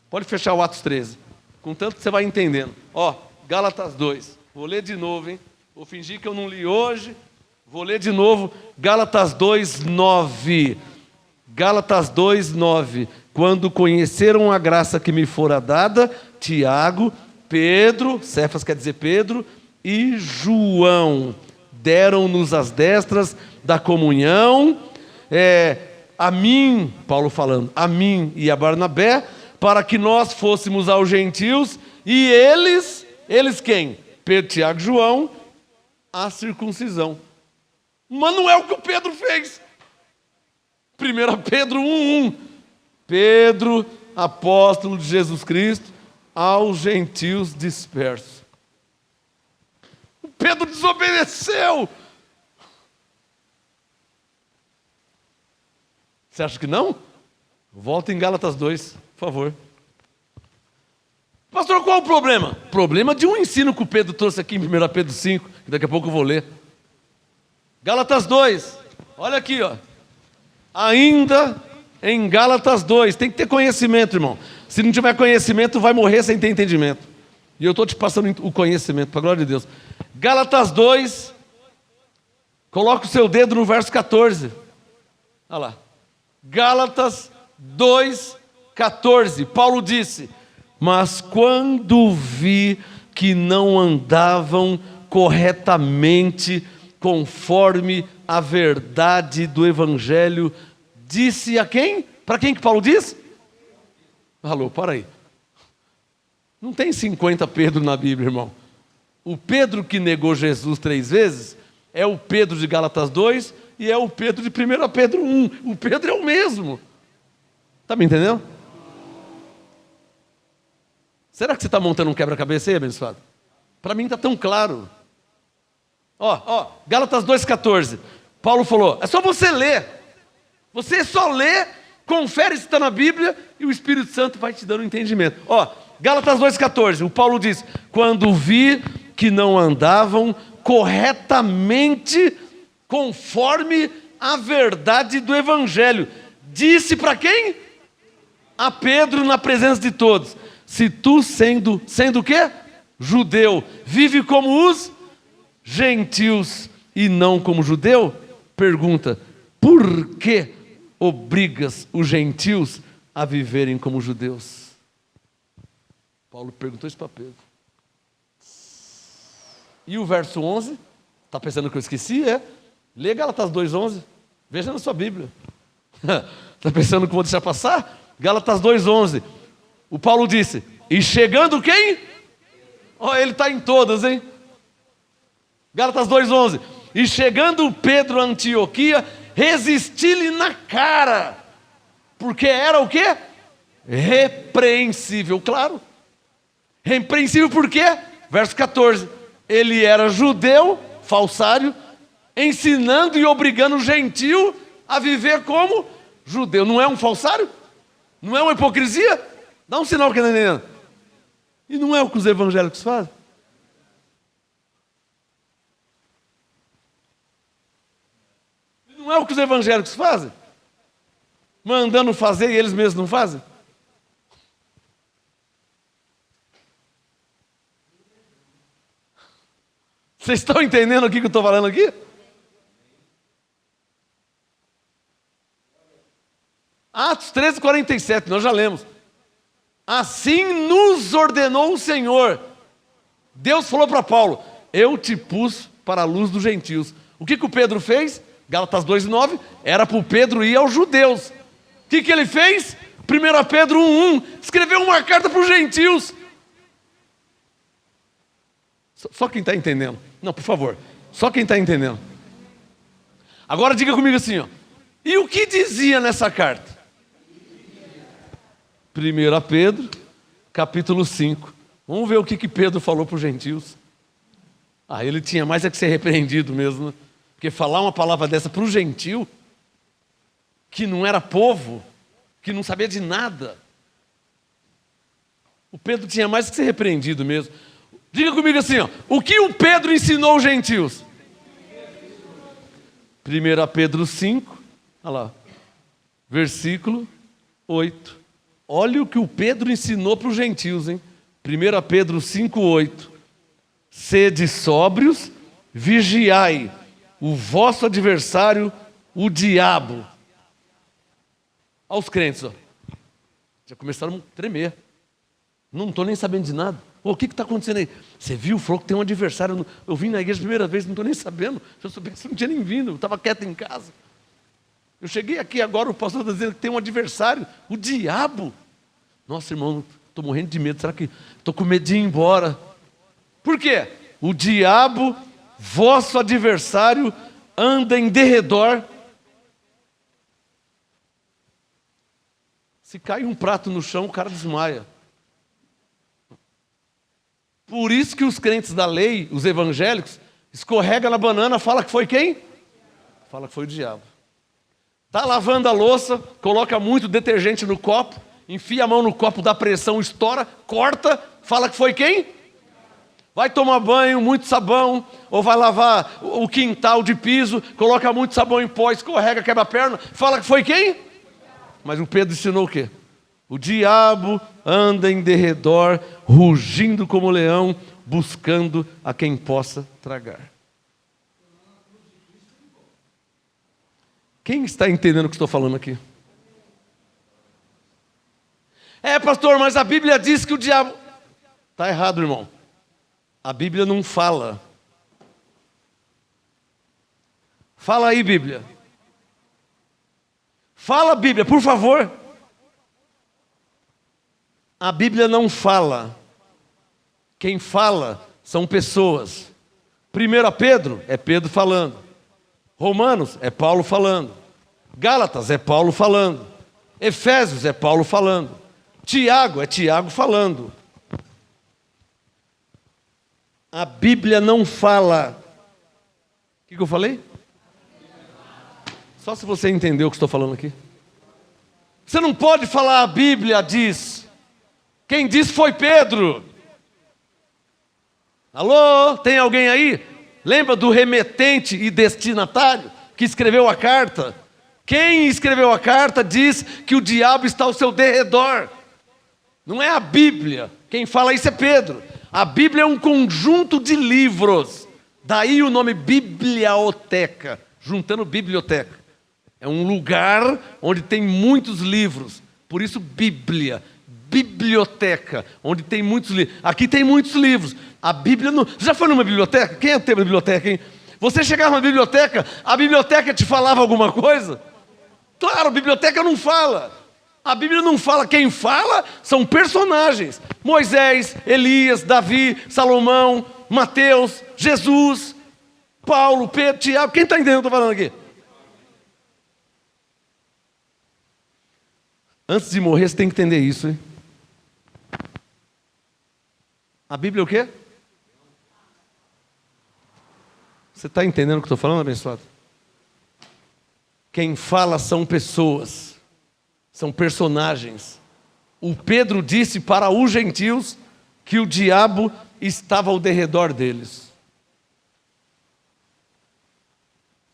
[SPEAKER 1] Pode fechar o Atos 13. Contanto que você vai entendendo. Ó, Gálatas 2. Vou ler de novo, hein? Vou fingir que eu não li hoje. Vou ler de novo. Gálatas 2, 9. Gálatas 2, 9. Quando conheceram a graça que me fora dada, Tiago, Pedro, Cefas quer dizer Pedro, e João deram-nos as destras da comunhão, a mim, Paulo falando, a mim e a Barnabé, para que nós fôssemos aos gentios, e eles quem? Pedro, Tiago e João, a circuncisão. Mas não é o que o Pedro fez. 1 Pedro 1:1. Pedro, apóstolo de Jesus Cristo, aos gentios dispersos. O Pedro desobedeceu. Você acha que não? Volta em Gálatas 2, por favor. Pastor, qual é o problema? Problema de um ensino que o Pedro trouxe aqui em 1 Pedro 5, que daqui a pouco eu vou ler. Gálatas 2, olha aqui, ó. Ainda em Gálatas 2, tem que ter conhecimento, irmão. Se não tiver conhecimento, vai morrer sem ter entendimento. E eu estou te passando o conhecimento, para a glória de Deus. Gálatas 2, Coloca o seu dedo no verso 14. Olha lá. Gálatas 2:14. Paulo disse: mas quando vi que não andavam corretamente conforme a verdade do Evangelho, disse a quem? Para quem que Paulo diz? Alô, para aí. Não tem 50 Pedro na Bíblia, irmão. O Pedro que negou Jesus 3 vezes é o Pedro de Gálatas 2 e é o Pedro de 1 Pedro 1. O Pedro é o mesmo. Está me entendendo? Será que você está montando um quebra-cabeça aí, abençoado? Para mim está tão claro. Gálatas 2,14. Paulo falou, é só você ler. Você só lê, confere se está na Bíblia e o Espírito Santo vai te dando entendimento. Gálatas 2,14. O Paulo diz, quando vi que não andavam corretamente conforme a verdade do Evangelho. Disse para quem? A Pedro na presença de todos. Se tu sendo o quê? Judeu, vive como os gentios e não como judeu? Pergunta, por que obrigas os gentios a viverem como judeus? Paulo perguntou isso para Pedro. E o verso 11, está pensando que eu esqueci? Lê Gálatas 2,11, veja na sua Bíblia. Está pensando que vou deixar passar? Gálatas 2,11. O Paulo disse, e chegando quem? Ele está em todas, hein? Gálatas 2,11. E chegando Pedro a Antioquia, resisti-lhe na cara, porque era o quê? Repreensível, claro. Repreensível por quê? Verso 14. Ele era judeu, falsário, ensinando e obrigando o gentio a viver como judeu. Não é um falsário? Não é uma hipocrisia? Dá um sinal que não é entendendo. E não é o que os evangélicos fazem? Não é o que os evangélicos fazem? Mandando fazer e eles mesmos não fazem? Vocês estão entendendo o que eu estou falando aqui? Atos 13:47, nós já lemos. Assim nos ordenou o Senhor. Deus falou para Paulo, eu te pus para a luz dos gentios. O que o Pedro fez? Gálatas 2:9, era para o Pedro ir aos judeus. O que ele fez? 1 Pedro 1:1, escreveu uma carta para os gentios. Só quem está entendendo. Não, por favor, só quem está entendendo. Agora diga comigo assim, e o que dizia nessa carta? 1 Pedro, capítulo 5. Vamos ver o que Pedro falou para os gentios. Ele tinha mais que ser repreendido mesmo, né? Porque falar uma palavra dessa para o gentio, que não era povo, que não sabia de nada, o Pedro tinha mais que ser repreendido mesmo. Diga comigo assim, o que o Pedro ensinou os gentios? 1 Pedro 5, olha lá, versículo 8. Olha o que o Pedro ensinou para os gentios, hein? 1 Pedro 5:8. Sede sóbrios, vigiai o vosso adversário, o diabo. Olha os crentes, já começaram a tremer. Não estou nem sabendo de nada. O que está acontecendo aí? Você viu? Falou que tem um adversário. Eu vim na igreja a primeira vez, não estou nem sabendo. Se eu soubesse, não tinha nem vindo. Eu estava quieto em casa. Eu cheguei aqui agora, o pastor está dizendo que tem um adversário, o diabo. Nossa, irmão, estou morrendo de medo. Será que estou com medo de ir embora? Por quê? O diabo, vosso adversário, anda em derredor. Se cai um prato no chão, o cara desmaia. Por isso que os crentes da lei, os evangélicos, escorrega na banana, fala que foi quem? Fala que foi o diabo. Está lavando a louça, coloca muito detergente no copo, enfia a mão no copo, dá pressão, estoura, corta, fala que foi quem? Vai tomar banho, muito sabão, ou vai lavar o quintal de piso, coloca muito sabão em pó, escorrega, quebra a perna, fala que foi quem? Mas o Pedro ensinou o quê? O diabo anda em derredor, rugindo como leão, buscando a quem possa tragar. Quem está entendendo o que estou falando aqui? Pastor, mas a Bíblia diz que o diabo... Está errado, irmão. A Bíblia não fala. Fala aí, Bíblia. Fala, Bíblia, por favor. A Bíblia não fala. Quem fala são pessoas. 1 Pedro é Pedro falando. Romanos é Paulo falando. Gálatas é Paulo falando. Efésios é Paulo falando. Tiago é Tiago falando. A Bíblia não fala. O que eu falei? Só se você entendeu o que estou falando aqui. Você não pode falar a Bíblia diz. Quem disse foi Pedro. Alô? Tem alguém aí? Lembra do remetente e destinatário que escreveu a carta? Quem escreveu a carta diz que o diabo está ao seu derredor. Não é a Bíblia. Quem fala isso é Pedro. A Bíblia é um conjunto de livros. Daí o nome biblioteca. Juntando biblioteca. É um lugar onde tem muitos livros. Por isso Bíblia. Biblioteca. Onde tem muitos livros. Aqui tem muitos livros. A Bíblia não... Já foi numa biblioteca? Quem teve uma biblioteca, hein? Você chegava na biblioteca, a biblioteca te falava alguma coisa? Claro, a biblioteca não fala. A Bíblia não fala. Quem fala são personagens. Moisés, Elias, Davi, Salomão, Mateus, Jesus, Paulo, Pedro, Tiago. Quem está entendendo o que eu estou falando aqui? Antes de morrer, você tem que entender isso, hein? A Bíblia é o quê? Você está entendendo o que eu estou falando, abençoado? Quem fala são pessoas, são personagens. O Pedro disse para os gentios que o diabo estava ao derredor deles.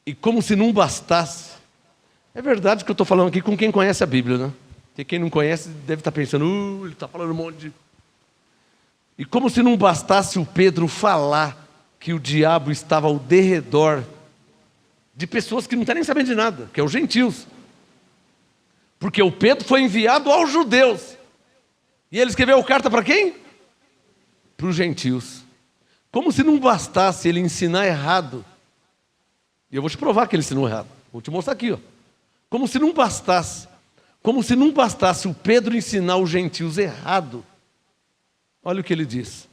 [SPEAKER 1] E como se não bastasse, é verdade que eu estou falando aqui com quem conhece a Bíblia, né? Porque quem não conhece deve estar pensando, ele está falando um monte de... E como se não bastasse o Pedro falar que o diabo estava ao derredor de pessoas que não estão nem sabendo de nada, que é os gentios. Porque o Pedro foi enviado aos judeus. E ele escreveu carta para quem? Para os gentios. Como se não bastasse ele ensinar errado. E eu vou te provar que ele ensinou errado. Vou te mostrar aqui, ó. Como se não bastasse o Pedro ensinar os gentios errado. Olha o que ele diz.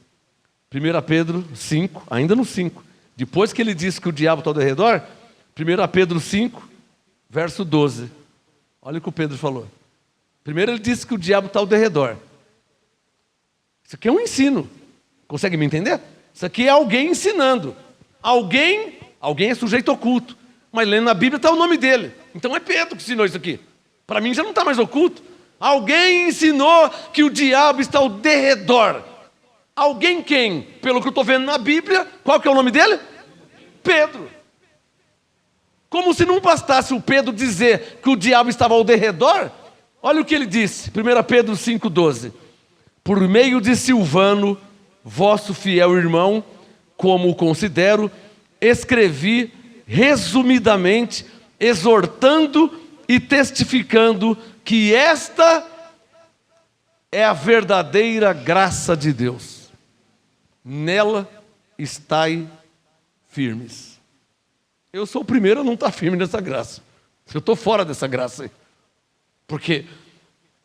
[SPEAKER 1] 1 Pedro 5, ainda no 5. Depois que ele disse que o diabo está ao redor, 1 Pedro 5, verso 12. Olha o que o Pedro falou. Primeiro ele disse que o diabo está ao redor. Isso aqui é um ensino. Consegue me entender? Isso aqui é alguém ensinando. Alguém é sujeito oculto. Mas lendo na Bíblia está o nome dele. Então é Pedro que ensinou isso aqui. Para mim já não está mais oculto. Alguém ensinou que o diabo está ao derredor. Alguém quem? Pelo que eu estou vendo na Bíblia, qual que é o nome dele? Pedro. Como se não bastasse o Pedro dizer que o diabo estava ao derredor, olha o que ele disse, 1 Pedro 5,12. Por meio de Silvano, vosso fiel irmão, como o considero, escrevi resumidamente, exortando e testificando que esta é a verdadeira graça de Deus. Nela estai firmes. Eu sou o primeiro a não estar firme nessa graça. Eu estou fora dessa graça aí. Porque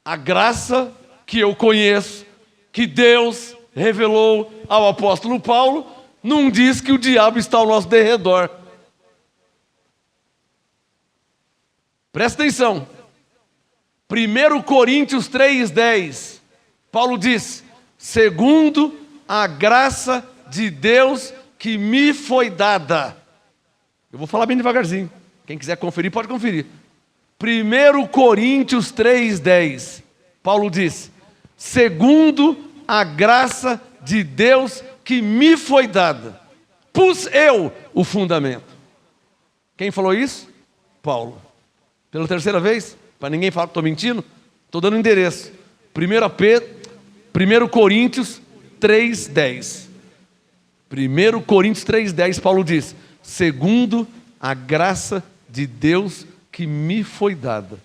[SPEAKER 1] a graça que eu conheço, que Deus revelou ao apóstolo Paulo, não diz que o diabo está ao nosso derredor. Presta atenção. 1 Coríntios 3,10. Paulo diz: segundo a graça de Deus que me foi dada. Eu vou falar bem devagarzinho. Quem quiser conferir, pode conferir. 1 Coríntios 3,10. Paulo diz: segundo a graça de Deus que me foi dada, pus eu o fundamento. Quem falou isso? Paulo. Pela terceira vez, para ninguém falar que estou mentindo, estou dando endereço. 1 Coríntios 3,10. 1 Coríntios 3,10, Paulo diz: segundo a graça de Deus que que me foi dada.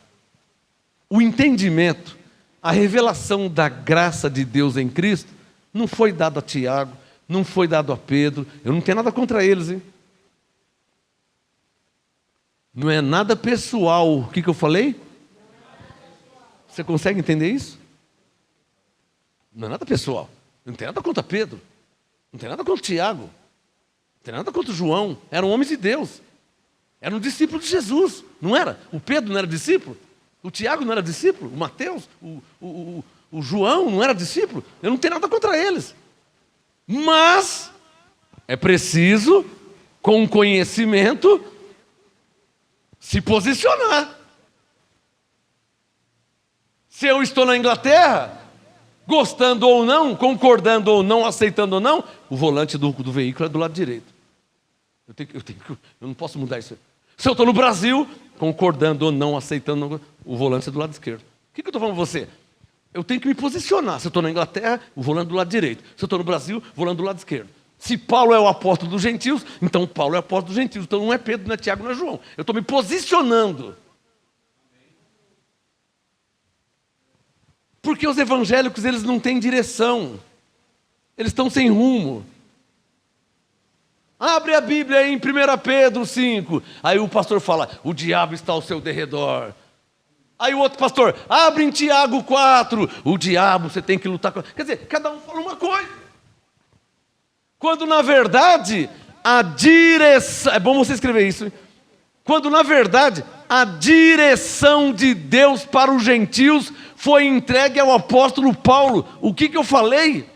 [SPEAKER 1] O entendimento, a revelação da graça de Deus em Cristo, não foi dado a Tiago, não foi dado a Pedro. Eu não tenho nada contra eles, hein? Não é nada pessoal. O que eu falei? Você consegue entender isso? Não é nada pessoal. Não tem nada contra Pedro. Não tem nada contra Tiago. Não tem nada contra João. Eram homens de Deus. Eram discípulos de Jesus. Não era? O Pedro não era discípulo? O Tiago não era discípulo? O Mateus? O João não era discípulo? Eu não tenho nada contra eles. Mas é preciso, com conhecimento, se posicionar. Se eu estou na Inglaterra, gostando ou não, concordando ou não, aceitando ou não, o volante do veículo é do lado direito. Eu não posso mudar isso. Se eu estou no Brasil, concordando ou não, aceitando, o volante é do lado esquerdo. O que eu estou falando para você? Eu tenho que me posicionar. Se eu estou na Inglaterra, o volante é do lado direito. Se eu estou no Brasil, o volante é do lado esquerdo. Se Paulo é o apóstolo dos gentios, então Paulo é o apóstolo dos gentios. Então não é Pedro, não é Tiago, não é João. Eu estou me posicionando. Porque os evangélicos, eles não têm direção. Eles estão sem rumo. Abre a Bíblia aí em 1 Pedro 5. Aí o pastor fala, o diabo está ao seu derredor. Aí o outro pastor, abre em Tiago 4. O diabo, você tem que lutar com... Quer dizer, cada um fala uma coisa. Quando na verdade, a direção... É bom você escrever isso, hein? Quando na verdade, a direção de Deus para os gentios foi entregue ao apóstolo Paulo. O que eu falei?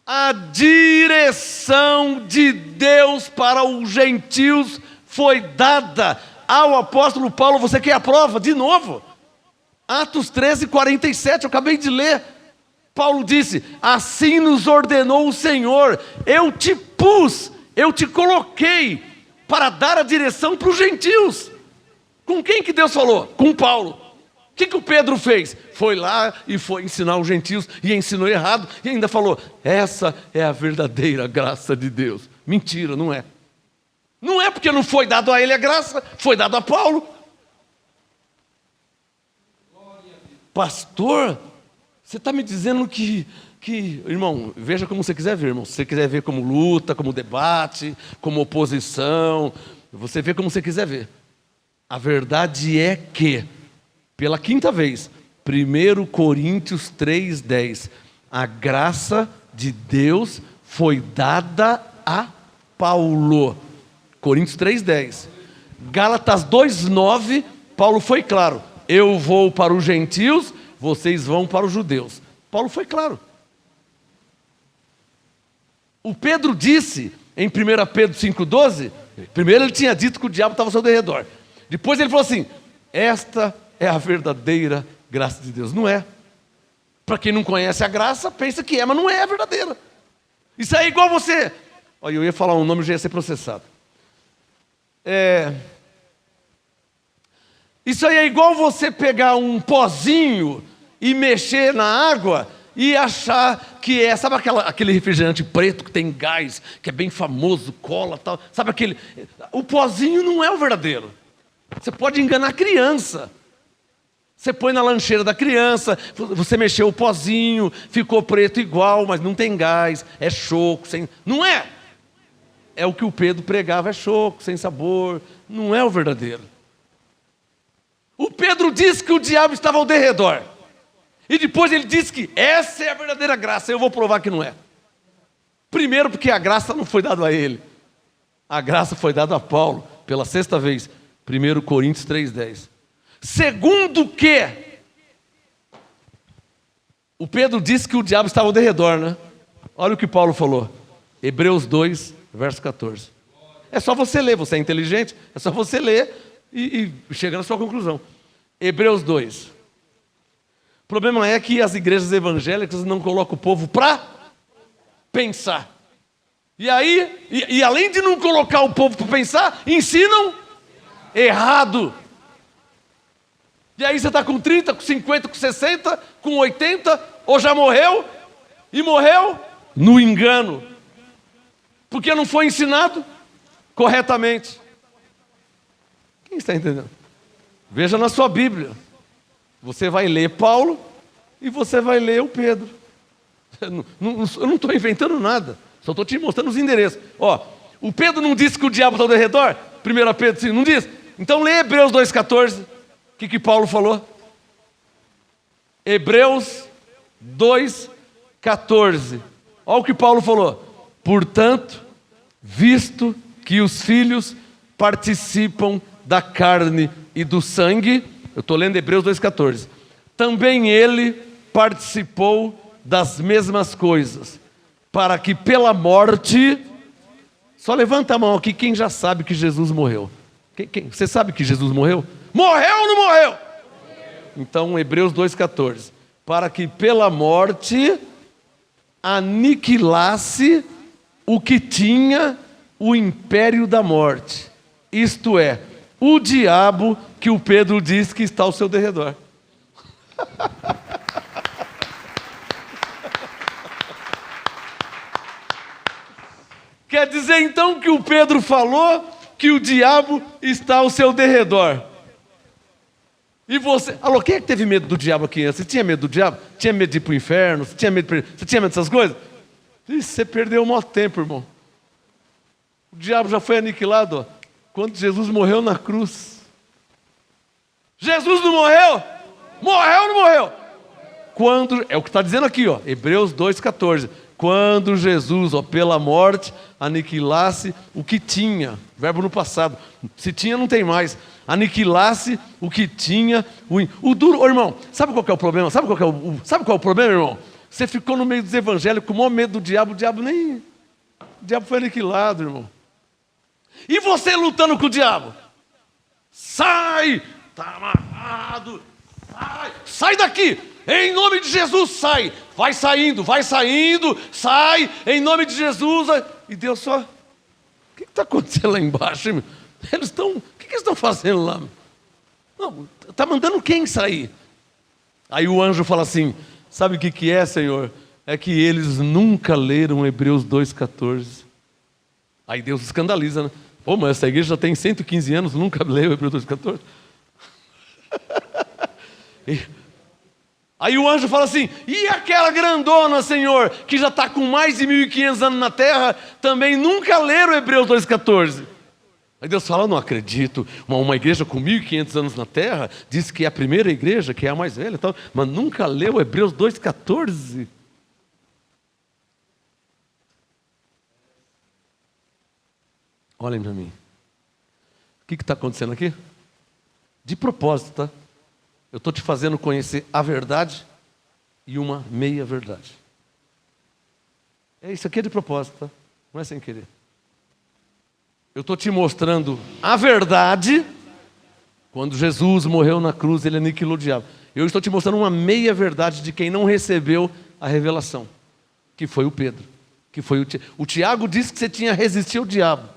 [SPEAKER 1] A direção de Deus para os gentios foi dada ao apóstolo Paulo. Você quer a prova? De novo. Atos 13:47, eu acabei de ler. Paulo disse, assim nos ordenou o Senhor, eu te pus, eu te coloquei para dar a direção para os gentios. Com quem que Deus falou? Com Paulo. O que o Pedro fez? Foi lá e foi ensinar os gentios e ensinou errado e ainda falou, essa é a verdadeira graça de Deus. Mentira, não é. Não é porque não foi dado a ele a graça, foi dado a Paulo. Pastor, você está me dizendo que, irmão, veja como você quiser ver, irmão. Se você quiser ver como luta, como debate, como oposição, você vê como você quiser ver. A verdade é que, pela quinta vez, 1 Coríntios 3:10, a graça de Deus foi dada a Paulo. Coríntios 3:10. Gálatas 2:9, Paulo foi claro. Eu vou para os gentios, vocês vão para os judeus. Paulo foi claro. O Pedro disse, em 1 Pedro 5:12, primeiro ele tinha dito que o diabo estava ao seu derredor. Depois ele falou assim, esta é a verdadeira graça de Deus. Não é. Para quem não conhece a graça, pensa que é, mas não é a verdadeira. Isso aí é igual você... Olha, eu ia falar um nome e já ia ser processado. Isso aí é igual você pegar um pozinho e mexer na água e achar que é, sabe aquele refrigerante preto que tem gás, que é bem famoso, cola tal, sabe aquele, o pozinho não é o verdadeiro. Você pode enganar a criança. Você põe na lancheira da criança, você mexeu o pozinho, ficou preto igual, mas não tem gás, é choco, sem... não é. É o que o Pedro pregava, é choco, sem sabor, não é o verdadeiro. O Pedro disse que o diabo estava ao derredor. E depois ele disse que essa é a verdadeira graça. Eu vou provar que não é. Primeiro porque a graça não foi dada a ele. A graça foi dada a Paulo, pela sexta vez. 1 Coríntios 3:10. Segundo que, o Pedro disse que o diabo estava ao derredor, né? Olha o que Paulo falou. Hebreus 2, verso 14. É só você ler, você é inteligente, é só você ler e chega na sua conclusão. Hebreus 2. O problema é que as igrejas evangélicas não colocam o povo para pensar. E aí, e além de não colocar o povo para pensar, ensinam errado. E aí você está com 30, com 50, com 60, com 80, ou já morreu, e morreu no engano. Porque não foi ensinado corretamente. Quem está entendendo? Veja na sua Bíblia. Você vai ler Paulo e você vai ler o Pedro. Eu não estou inventando nada. Só estou te mostrando os endereços. Ó, o Pedro não disse que o diabo está ao redor? 1 Pedro, sim, não diz? Então lê Hebreus 2,14. O que Paulo falou? Hebreus 2,14. Olha o que Paulo falou. Portanto, visto que os filhos participam da carne e do sangue, eu estou lendo Hebreus 2,14, também ele participou das mesmas coisas, para que pela morte, só levanta a mão aqui quem já sabe que Jesus morreu. Você sabe que Jesus morreu? Morreu ou não morreu? Então, Hebreus 2,14, para que pela morte aniquilasse o que tinha o império da morte, isto é, o diabo que o Pedro diz que está ao seu derredor. Quer dizer então que o Pedro falou que o diabo está ao seu derredor. E você... Alô, quem é que teve medo do diabo aqui? Você tinha medo do diabo? Tinha medo de ir para o inferno? Você tinha medo dessas coisas? Ixi, você perdeu o maior tempo, irmão. O diabo já foi aniquilado, ó, quando Jesus morreu na cruz. Jesus não morreu? Morreu ou não morreu? Quando, é o que está dizendo aqui, ó, Hebreus 2,14. Quando Jesus, ó, pela morte, aniquilasse o que tinha, verbo no passado, se tinha não tem mais, aniquilasse o que tinha, o duro, ô, irmão, sabe qual que é o problema? Sabe qual é o problema, irmão? Você ficou no meio dos evangélicos com o maior medo do diabo, o diabo foi aniquilado, irmão. E você lutando com o diabo? Sai, está amarrado, sai daqui! Em nome de Jesus, sai! Vai saindo, sai! Em nome de Jesus! E Deus só... O que está acontecendo lá embaixo, hein? Eles estão... O que eles estão fazendo lá? Não, está mandando quem sair? Aí o anjo fala assim, sabe o que é, Senhor? É que eles nunca leram Hebreus 2,14. Aí Deus escandaliza, né? Pô, mas essa igreja já tem 115 anos, nunca leu Hebreus 2,14. Aí o anjo fala assim, e aquela grandona, Senhor, que já está com mais de 1.500 anos na terra, também nunca leram Hebreus 2,14. Aí Deus fala, não acredito, uma igreja com 1.500 anos na terra, diz que é a primeira igreja, que é a mais velha, tal, mas nunca leu Hebreus 2,14. Olhem para mim. O que está acontecendo aqui? De propósito, tá? Eu estou te fazendo conhecer a verdade e uma meia-verdade. Isso aqui é de propósito, tá? Não é sem querer. Eu estou te mostrando a verdade. Quando Jesus morreu na cruz, ele aniquilou o diabo. Eu estou te mostrando uma meia-verdade de quem não recebeu a revelação, que foi o Pedro, que foi o Tiago disse que você tinha resistido ao diabo.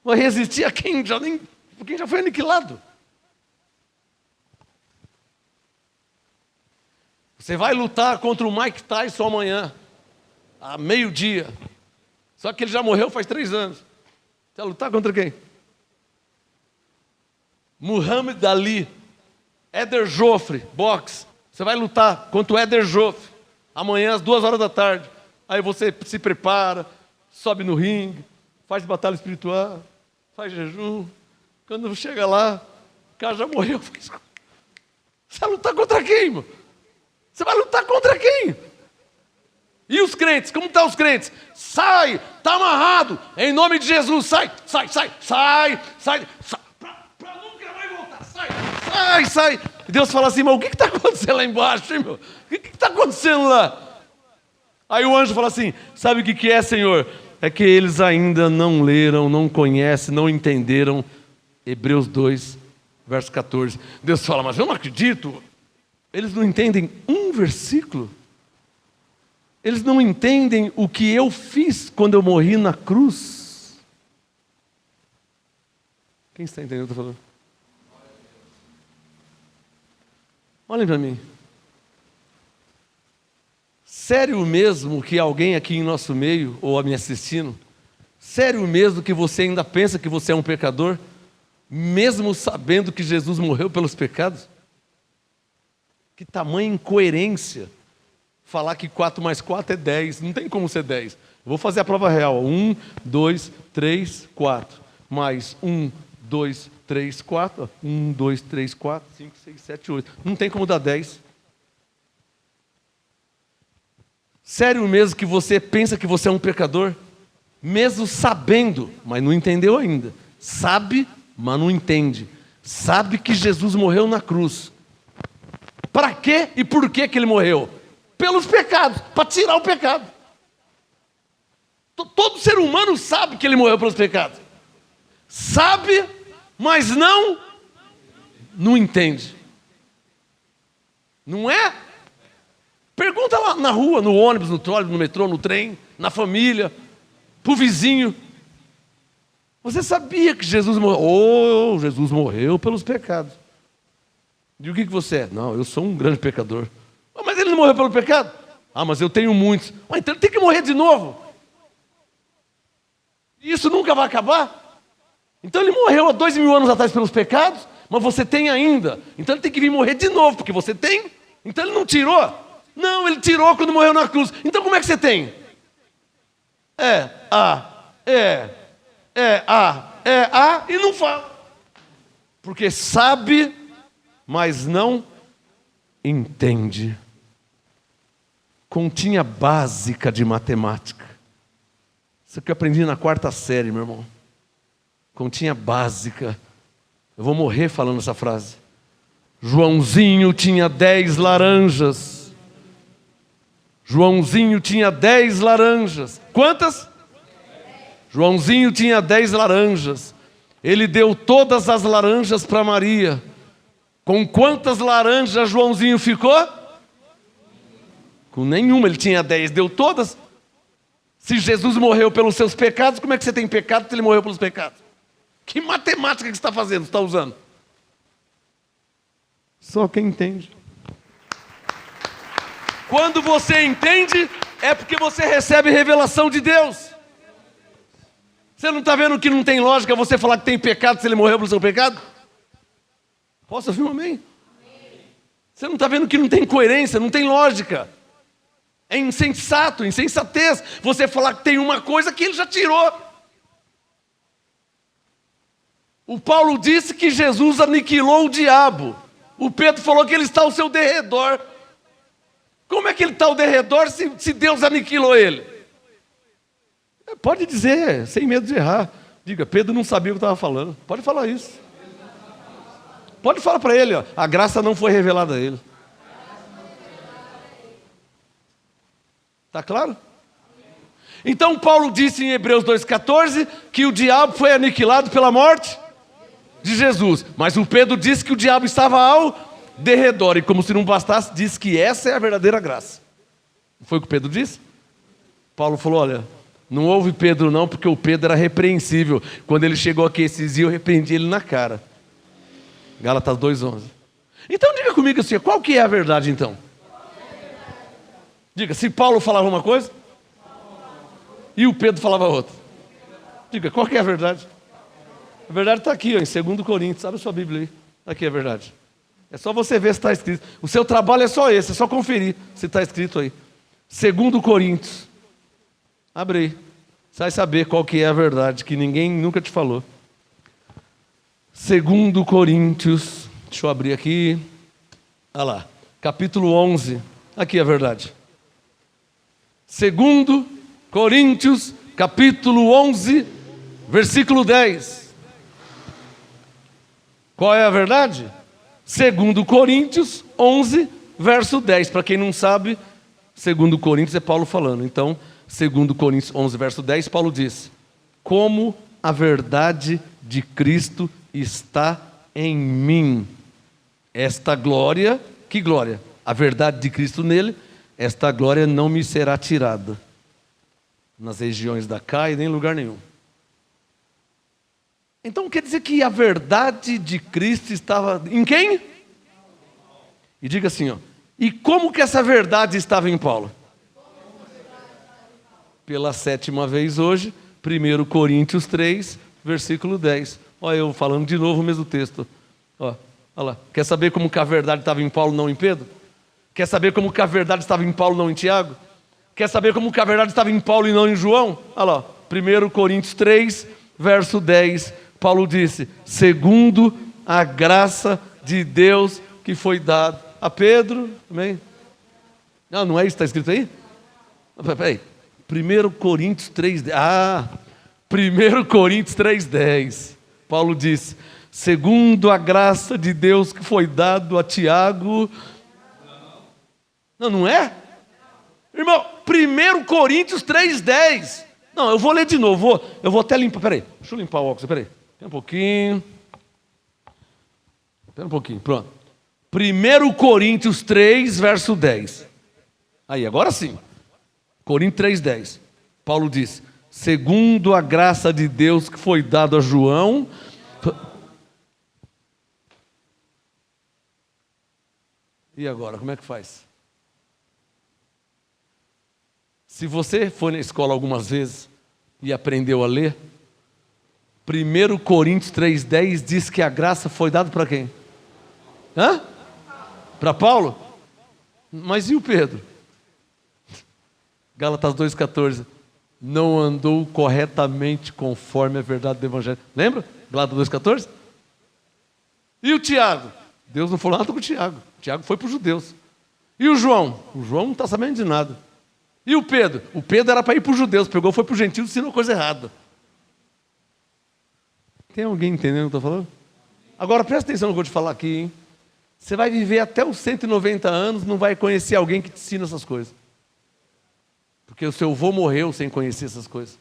[SPEAKER 1] Mas resistir a quem já foi aniquilado. Você vai lutar contra o Mike Tyson amanhã, a meio-dia. Só que ele já morreu faz 3 anos. Você vai lutar contra quem? Muhammad Ali, Éder Joffre, boxe. Você vai lutar contra o Éder Joffre, amanhã às 2 horas da tarde. Aí você se prepara, sobe no ringue, faz batalha espiritual, faz jejum. Quando chega lá, o cara já morreu. Você vai lutar contra quem, irmão? Você vai lutar contra quem? E os crentes? Como estão os crentes? Sai, está amarrado, em nome de Jesus, sai. Para nunca mais voltar, sai. E Deus fala assim, mas o que está acontecendo lá embaixo, hein, meu? O que está acontecendo lá? Aí o anjo fala assim, sabe o que é, Senhor? É que eles ainda não leram, não conhecem, não entenderam Hebreus 2, verso 14. Deus fala, mas eu não acredito. Eles não entendem um versículo. Eles não entendem o que eu fiz quando eu morri na cruz. Quem está entendendo o que eu estou falando? Olhem para mim. Sério mesmo que alguém aqui em nosso meio, ou me assistindo, Sério mesmo que você ainda pensa que você é um pecador, mesmo sabendo que Jesus morreu pelos pecados? Que tamanha incoerência falar que 4 mais 4 é 10. Não tem como ser 10. Eu vou fazer a prova real. 1, 2, 3, 4. Mais 1, 2, 3, 4. 1, 2, 3, 4, 5, 6, 7, 8. Não tem como dar 10. Sério mesmo que você pensa que você é um pecador? Mesmo sabendo, mas não entendeu ainda. Sabe, mas não entende. Sabe que Jesus morreu na cruz. Para quê e por que ele morreu? Pelos pecados, para tirar o pecado. Todo ser humano sabe que ele morreu pelos pecados. Sabe, mas não entende. Não é? Pergunta lá na rua, no ônibus, no trólebus, no metrô, no trem, na família, para o vizinho. Você sabia que Jesus morreu? Oh, Jesus morreu pelos pecados. E o que você é? Não, eu sou um grande pecador. Mas ele não morreu pelo pecado? Ah, mas eu tenho muitos. Então ele tem que morrer de novo. E isso nunca vai acabar? Então ele morreu há 2000 anos atrás pelos pecados, mas você tem ainda. Então ele tem que vir morrer de novo, porque você tem. Então ele não tirou. Não, ele tirou quando morreu na cruz. Então como é que você tem? E não fala. Porque sabe, mas não entende. Continha básica de matemática. Isso que eu aprendi na 4ª série, meu irmão. Continha básica. Eu vou morrer falando essa frase. Joãozinho tinha 10 laranjas. Joãozinho tinha 10 laranjas. Quantas? Joãozinho tinha 10 laranjas. Ele deu todas as laranjas para Maria. Com quantas laranjas Joãozinho ficou? Com nenhuma, ele tinha 10, deu todas. Se Jesus morreu pelos seus pecados, como é que você tem pecado se ele morreu pelos pecados? Que matemática que você está fazendo, você está usando? Só quem entende. Quando você entende, é porque você recebe revelação de Deus. Você não está vendo que não tem lógica você falar que tem pecado se ele morreu pelo seu pecado? Posso ouvir um amém? Você não está vendo que não tem coerência, não tem lógica. É insensato, insensatez você falar que tem uma coisa que ele já tirou. O Paulo disse que Jesus aniquilou o diabo. O Pedro falou que ele está ao seu derredor. Como é que ele está ao derredor se Deus aniquilou ele? Pode dizer, sem medo de errar. Diga, Pedro não sabia o que estava falando. Pode falar isso. Pode falar para ele, ó, a graça não foi revelada a ele. Está claro? Então Paulo disse em Hebreus 2,14 que o diabo foi aniquilado pela morte de Jesus. Mas o Pedro disse que o diabo estava ao derredor. E como se não bastasse, disse que essa é a verdadeira graça. Não foi o que o Pedro disse? Paulo falou, olha, não houve Pedro não, porque o Pedro era repreensível. Quando ele chegou aqui esses dias, eu repreendi ele na cara. Gálatas 2,11. Então diga comigo assim, qual que é a verdade então? Diga, se Paulo falava uma coisa e o Pedro falava outra. Diga, qual que é a verdade? A verdade está aqui, ó, em 2 Coríntios. Abre a sua Bíblia aí. Aqui é a verdade. É só você ver se está escrito. O seu trabalho é só esse, é só conferir se está escrito aí. 2 Coríntios. Abre aí. Você vai saber qual que é a verdade, que ninguém nunca te falou. 2 Coríntios. Deixa eu abrir aqui. Olha lá. Capítulo 11. Aqui é a verdade. 2 Coríntios, capítulo 11, versículo 10. Qual é a verdade? 2 Coríntios 11, verso 10. Para quem não sabe, 2 Coríntios é Paulo falando. Então, 2 Coríntios 11, verso 10, Paulo diz: como a verdade de Cristo está em mim, esta glória, que glória? A verdade de Cristo nele, esta glória não me será tirada nas regiões da Caia, nem em lugar nenhum. Então quer dizer que a verdade de Cristo estava em quem? E diga assim, ó, e como que essa verdade estava em Paulo? Pela 7ª vez hoje, 1 Coríntios 3, versículo 10. Olha eu falando de novo o mesmo texto. Olha lá. Quer saber como que a verdade estava em Paulo, não em Pedro? Quer saber como que a verdade estava em Paulo, não em Tiago? Quer saber como que a verdade estava em Paulo e não em João? Olha lá, 1 Coríntios 3, verso 10. Paulo disse, segundo a graça de Deus que foi dada a Pedro. Amém? Não é isso que está escrito aí? Peraí. 1 Coríntios 3,10. 1 Coríntios 3,10. Paulo diz, segundo a graça de Deus que foi dado a Tiago. Não é? Irmão, 1 Coríntios 3,10. Não, eu vou ler de novo. Eu vou até limpar. Peraí, deixa eu limpar o óculos. Peraí. Espera um pouquinho. Pronto. 1 Coríntios 3, verso 10. Aí, agora sim. Coríntios 3,10. Paulo diz, segundo a graça de Deus que foi dado a João. E agora, como é que faz? Se você foi na escola algumas vezes e aprendeu a ler, 1 Coríntios 3,10 diz que a graça foi dada para quem? Para Paulo? Mas e o Pedro? Gálatas 2,14. Não andou corretamente conforme a verdade do Evangelho. Lembra? Gálatas 2,14. E o Tiago? Deus não falou nada com o Tiago. O Tiago foi para os judeus. E o João? O João não está sabendo de nada. E o Pedro? O Pedro era para ir para os judeus. Pegou, foi para os gentios e ensinou coisa errada. Tem alguém entendendo o que eu estou falando? Agora presta atenção no que eu vou te falar aqui, hein? Você vai viver até os 190 anos, não vai conhecer alguém que te ensina essas coisas. Porque o seu avô morreu sem conhecer essas coisas.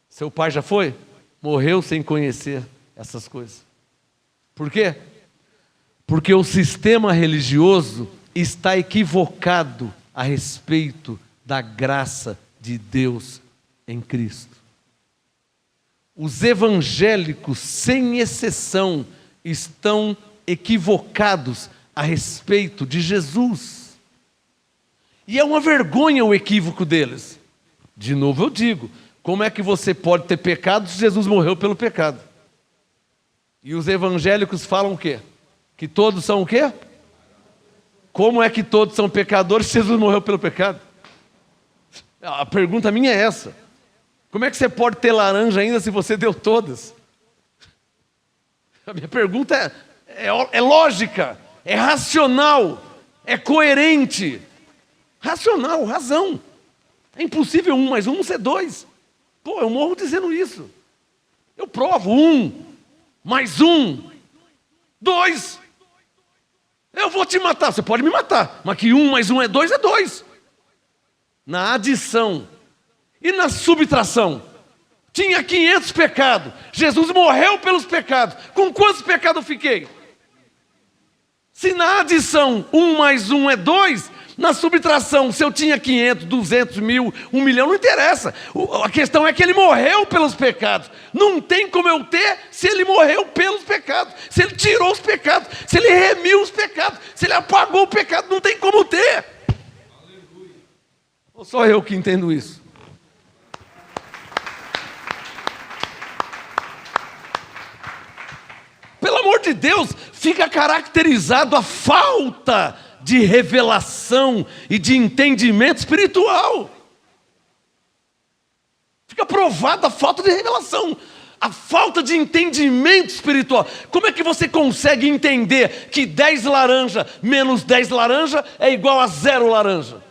[SPEAKER 1] Seu pai já foi? Morreu sem conhecer essas coisas. Por quê? Porque o sistema religioso está equivocado a respeito da graça de Deus em Cristo. Os evangélicos, sem exceção, estão equivocados a respeito de Jesus. E é uma vergonha o equívoco deles. De novo eu digo, como é que você pode ter pecado se Jesus morreu pelo pecado? E os evangélicos falam o quê? Que todos são o quê? Como é que todos são pecadores se Jesus morreu pelo pecado? A pergunta minha é essa. Como é que você pode ter laranja ainda se você deu todas? A minha pergunta é lógica, é racional, é coerente. Racional, razão. É impossível 1 mais 1 não ser 2. Pô, eu morro dizendo isso. Eu provo 1 mais 1, 2. Eu vou te matar, você pode me matar, mas que 1 mais 1 é 2, é 2. Na adição e na subtração, tinha 500 pecados, Jesus morreu pelos pecados, com quantos pecados eu fiquei? Se na adição 1 mais 1 é 2, na subtração, se eu tinha 500, 200 mil, 1 milhão, não interessa. A questão é que ele morreu pelos pecados. Não tem como eu ter se ele morreu pelos pecados. Se ele tirou os pecados, se ele remiu os pecados, se ele apagou o pecado, não tem como ter. Aleluia. Ou só eu que entendo isso? Pelo amor de Deus, fica caracterizado a falta de revelação e de entendimento espiritual. Fica provada a falta de revelação, a falta de entendimento espiritual. Como é que você consegue entender que 10 laranja menos 10 laranja é igual a 0 laranja?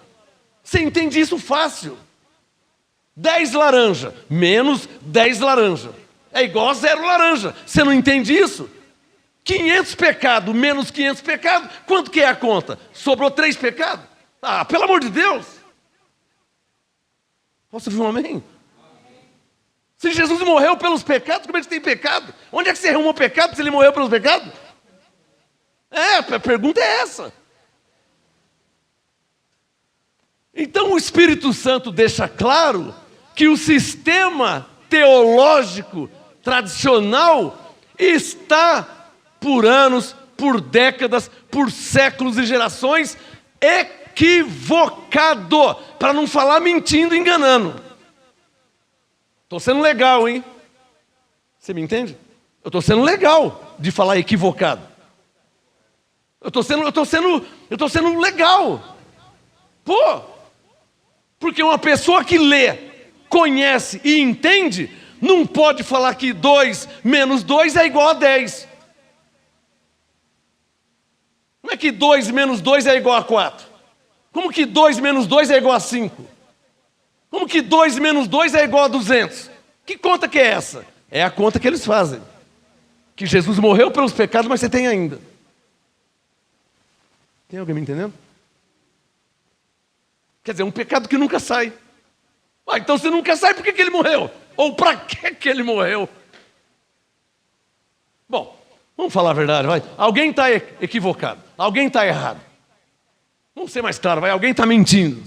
[SPEAKER 1] Você entende isso fácil. 10 laranja menos 10 laranja é igual a 0 laranja. Você não entende isso? 500 pecados menos 500 pecados, quanto que é a conta? Sobrou 3 pecados? Pelo amor de Deus! Posso ouvir um amém? Se Jesus morreu pelos pecados, como é que tem pecado? Onde é que você arrumou pecado se ele morreu pelos pecados? A pergunta é essa. Então o Espírito Santo deixa claro que o sistema teológico tradicional está por anos, por décadas, por séculos e gerações, equivocado, para não falar mentindo, enganando. Estou sendo legal, hein? Você me entende? Eu estou sendo legal de falar equivocado. Eu estou sendo legal. Pô, porque uma pessoa que lê, conhece e entende, não pode falar que 2 menos 2 é igual a 10. Como é que 2 menos 2 é igual a 4? Como que 2 menos 2 é igual a 5? Como que 2 menos 2 é igual a 200? Que conta que é essa? É a conta que eles fazem. Que Jesus morreu pelos pecados, mas você tem ainda. Tem alguém me entendendo? Quer dizer, um pecado que nunca sai. Ah, então se nunca sai, por que ele morreu? Ou para que ele morreu? Bom, vamos falar a verdade, vai. Alguém está equivocado. Alguém está errado. Vamos ser mais claro, vai. Alguém está mentindo.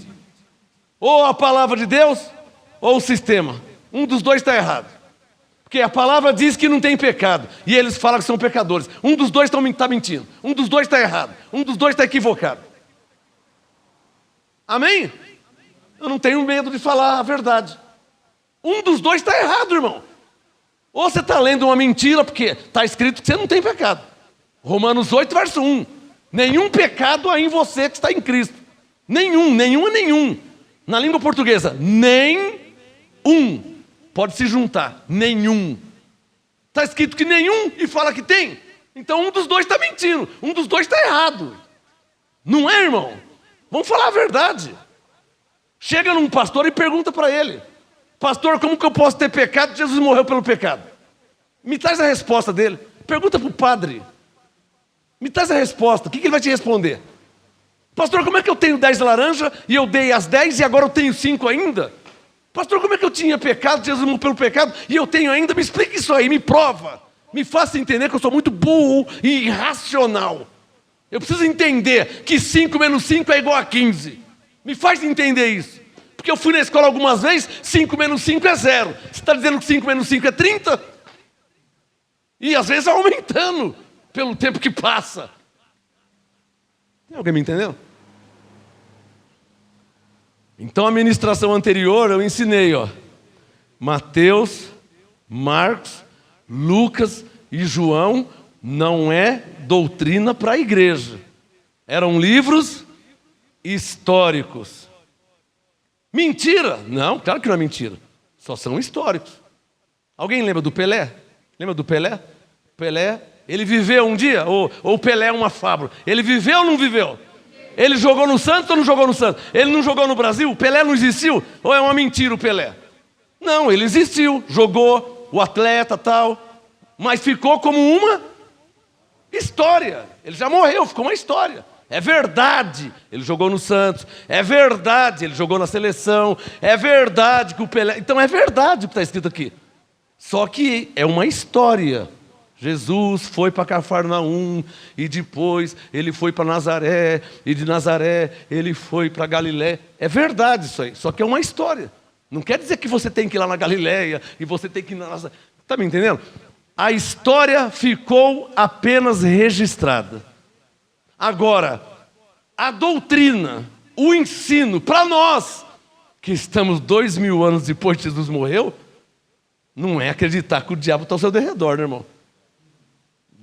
[SPEAKER 1] Ou a palavra de Deus, ou o sistema. Um dos dois está errado. Porque a palavra diz que não tem pecado. E eles falam que são pecadores. Um dos dois está mentindo. Um dos dois está errado. Um dos dois está equivocado. Amém? Eu não tenho medo de falar a verdade. Um dos dois está errado, irmão. Ou você está lendo uma mentira, porque está escrito que você não tem pecado. Romanos 8, verso 1. Nenhum pecado há em você que está em Cristo. Nenhum. Na língua portuguesa, nem um. Pode se juntar, nenhum. Está escrito que nenhum e fala que tem. Então um dos dois está mentindo. Um dos dois está errado. Não é, irmão? Vamos falar a verdade. Chega num pastor e pergunta para ele: pastor, como que eu posso ter pecado? Jesus morreu pelo pecado. Me traz a resposta dele. Pergunta para o padre. Me traz a resposta. O que ele vai te responder? Pastor, como é que eu tenho 10 laranjas e eu dei as 10 e agora eu tenho 5 ainda? Pastor, como é que eu tinha pecado, Jesus morreu pelo pecado e eu tenho ainda? Me explica isso aí, me prova. Me faça entender que eu sou muito burro e irracional. Eu preciso entender que 5 menos 5 é igual a 15. Me faz entender isso. Porque eu fui na escola algumas vezes, 5 menos 5 é 0. Você está dizendo que 5 menos 5 é 30? E às vezes aumentando pelo tempo que passa. Tem alguém me entendendo? Então a ministração anterior eu ensinei, Mateus, Marcos, Lucas e João não é doutrina para a igreja. Eram livros históricos. Mentira? Não, claro que não é mentira. Só são históricos. Alguém lembra do Pelé? Lembra do Pelé? Pelé, ele viveu um dia? Ou o Pelé é uma fábula? Ele viveu ou não viveu? Ele jogou no Santos ou não jogou no Santos? Ele não jogou no Brasil? O Pelé não existiu? Ou é uma mentira o Pelé? Não, ele existiu, jogou, o atleta tal, mas ficou como uma história. Ele já morreu, ficou uma história. É verdade, ele jogou no Santos. É verdade, ele jogou na seleção. É verdade que o Pelé... Então é verdade o que está escrito aqui. Só que é uma história. Jesus foi para Cafarnaum e depois ele foi para Nazaré, e de Nazaré ele foi para Galiléia. É verdade isso aí, só que é uma história. Não quer dizer que você tem que ir lá na Galiléia e você tem que ir na Nazaré. Está me entendendo? A história ficou apenas registrada. Agora, a doutrina, o ensino, para nós, que estamos 2000 anos depois que Jesus morreu, não é acreditar que o diabo está ao seu derredor, né, irmão?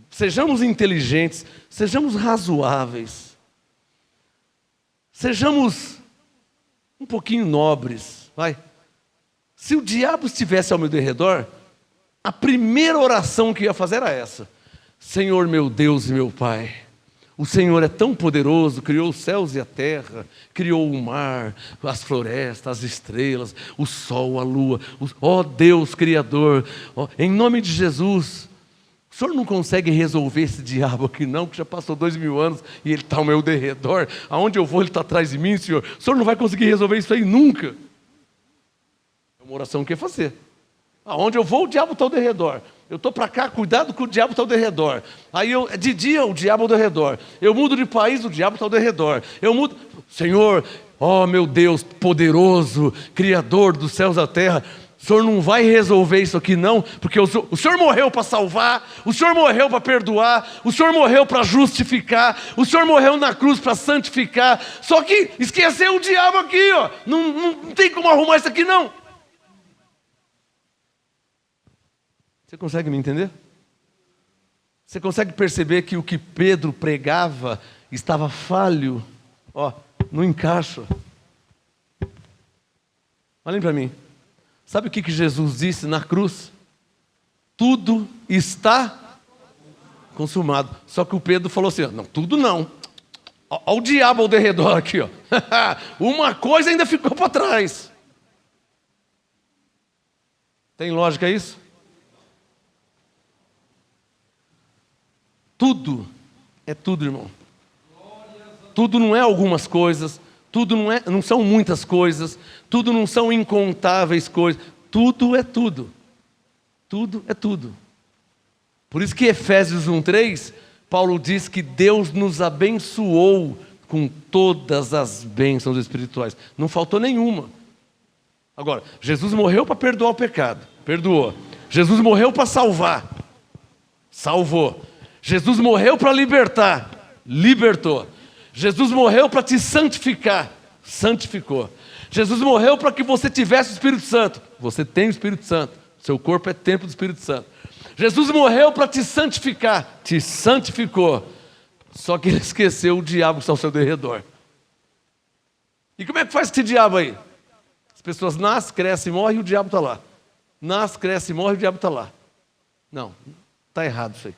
[SPEAKER 1] Sejamos inteligentes, sejamos razoáveis, sejamos um pouquinho nobres, vai. Se o diabo estivesse ao meu derredor, a primeira oração que eu ia fazer era essa: Senhor meu Deus e meu Pai, o Senhor é tão poderoso, criou os céus e a terra, criou o mar, as florestas, as estrelas, o sol, a lua, ó Deus Criador, em nome de Jesus. O senhor não consegue resolver esse diabo aqui não, que já passou 2000 anos e ele está ao meu derredor. Aonde eu vou, ele está atrás de mim, senhor. O senhor não vai conseguir resolver isso aí nunca. É uma oração que eu ia fazer. Aonde eu vou, o diabo está ao derredor. Eu estou para cá, cuidado que o diabo está ao derredor. Aí de dia, o diabo ao derredor. Eu mudo de país, o diabo está ao derredor. Eu mudo... Senhor, ó meu Deus poderoso, Criador dos céus e da terra... O senhor não vai resolver isso aqui não, porque o senhor morreu para salvar, o senhor morreu para perdoar, o senhor morreu para justificar, o senhor morreu na cruz para santificar. Só que esqueceu o diabo aqui, Não tem como arrumar isso aqui não. Você consegue me entender? Você consegue perceber que o que Pedro pregava estava falho? Ó, não encaixa. Olhem para mim. Sabe o que Jesus disse na cruz? Tudo está consumado. Só que o Pedro falou assim, não, tudo não. Olha o diabo ao derredor aqui, ó. Uma coisa ainda ficou para trás. Tem lógica isso? Tudo é tudo, irmão. Tudo não é algumas coisas, tudo não são muitas coisas, tudo não são incontáveis coisas. Tudo é tudo. Tudo é tudo. Por isso que Efésios 1:3, Paulo diz que Deus nos abençoou com todas as bênçãos espirituais. Não faltou nenhuma. Agora, Jesus morreu para perdoar o pecado. Perdoou. Jesus morreu para salvar. Salvou. Jesus morreu para libertar. Libertou. Jesus morreu para te santificar. Santificou. Jesus morreu para que você tivesse o Espírito Santo. Você tem o Espírito Santo. Seu corpo é templo do Espírito Santo. Jesus morreu para te santificar. Te santificou. Só que ele esqueceu o diabo que está ao seu derredor. E como é que faz esse diabo aí? As pessoas nascem, crescem, morrem e o diabo está lá. Nasce, cresce, morre e o diabo está lá. Não, está errado isso aí.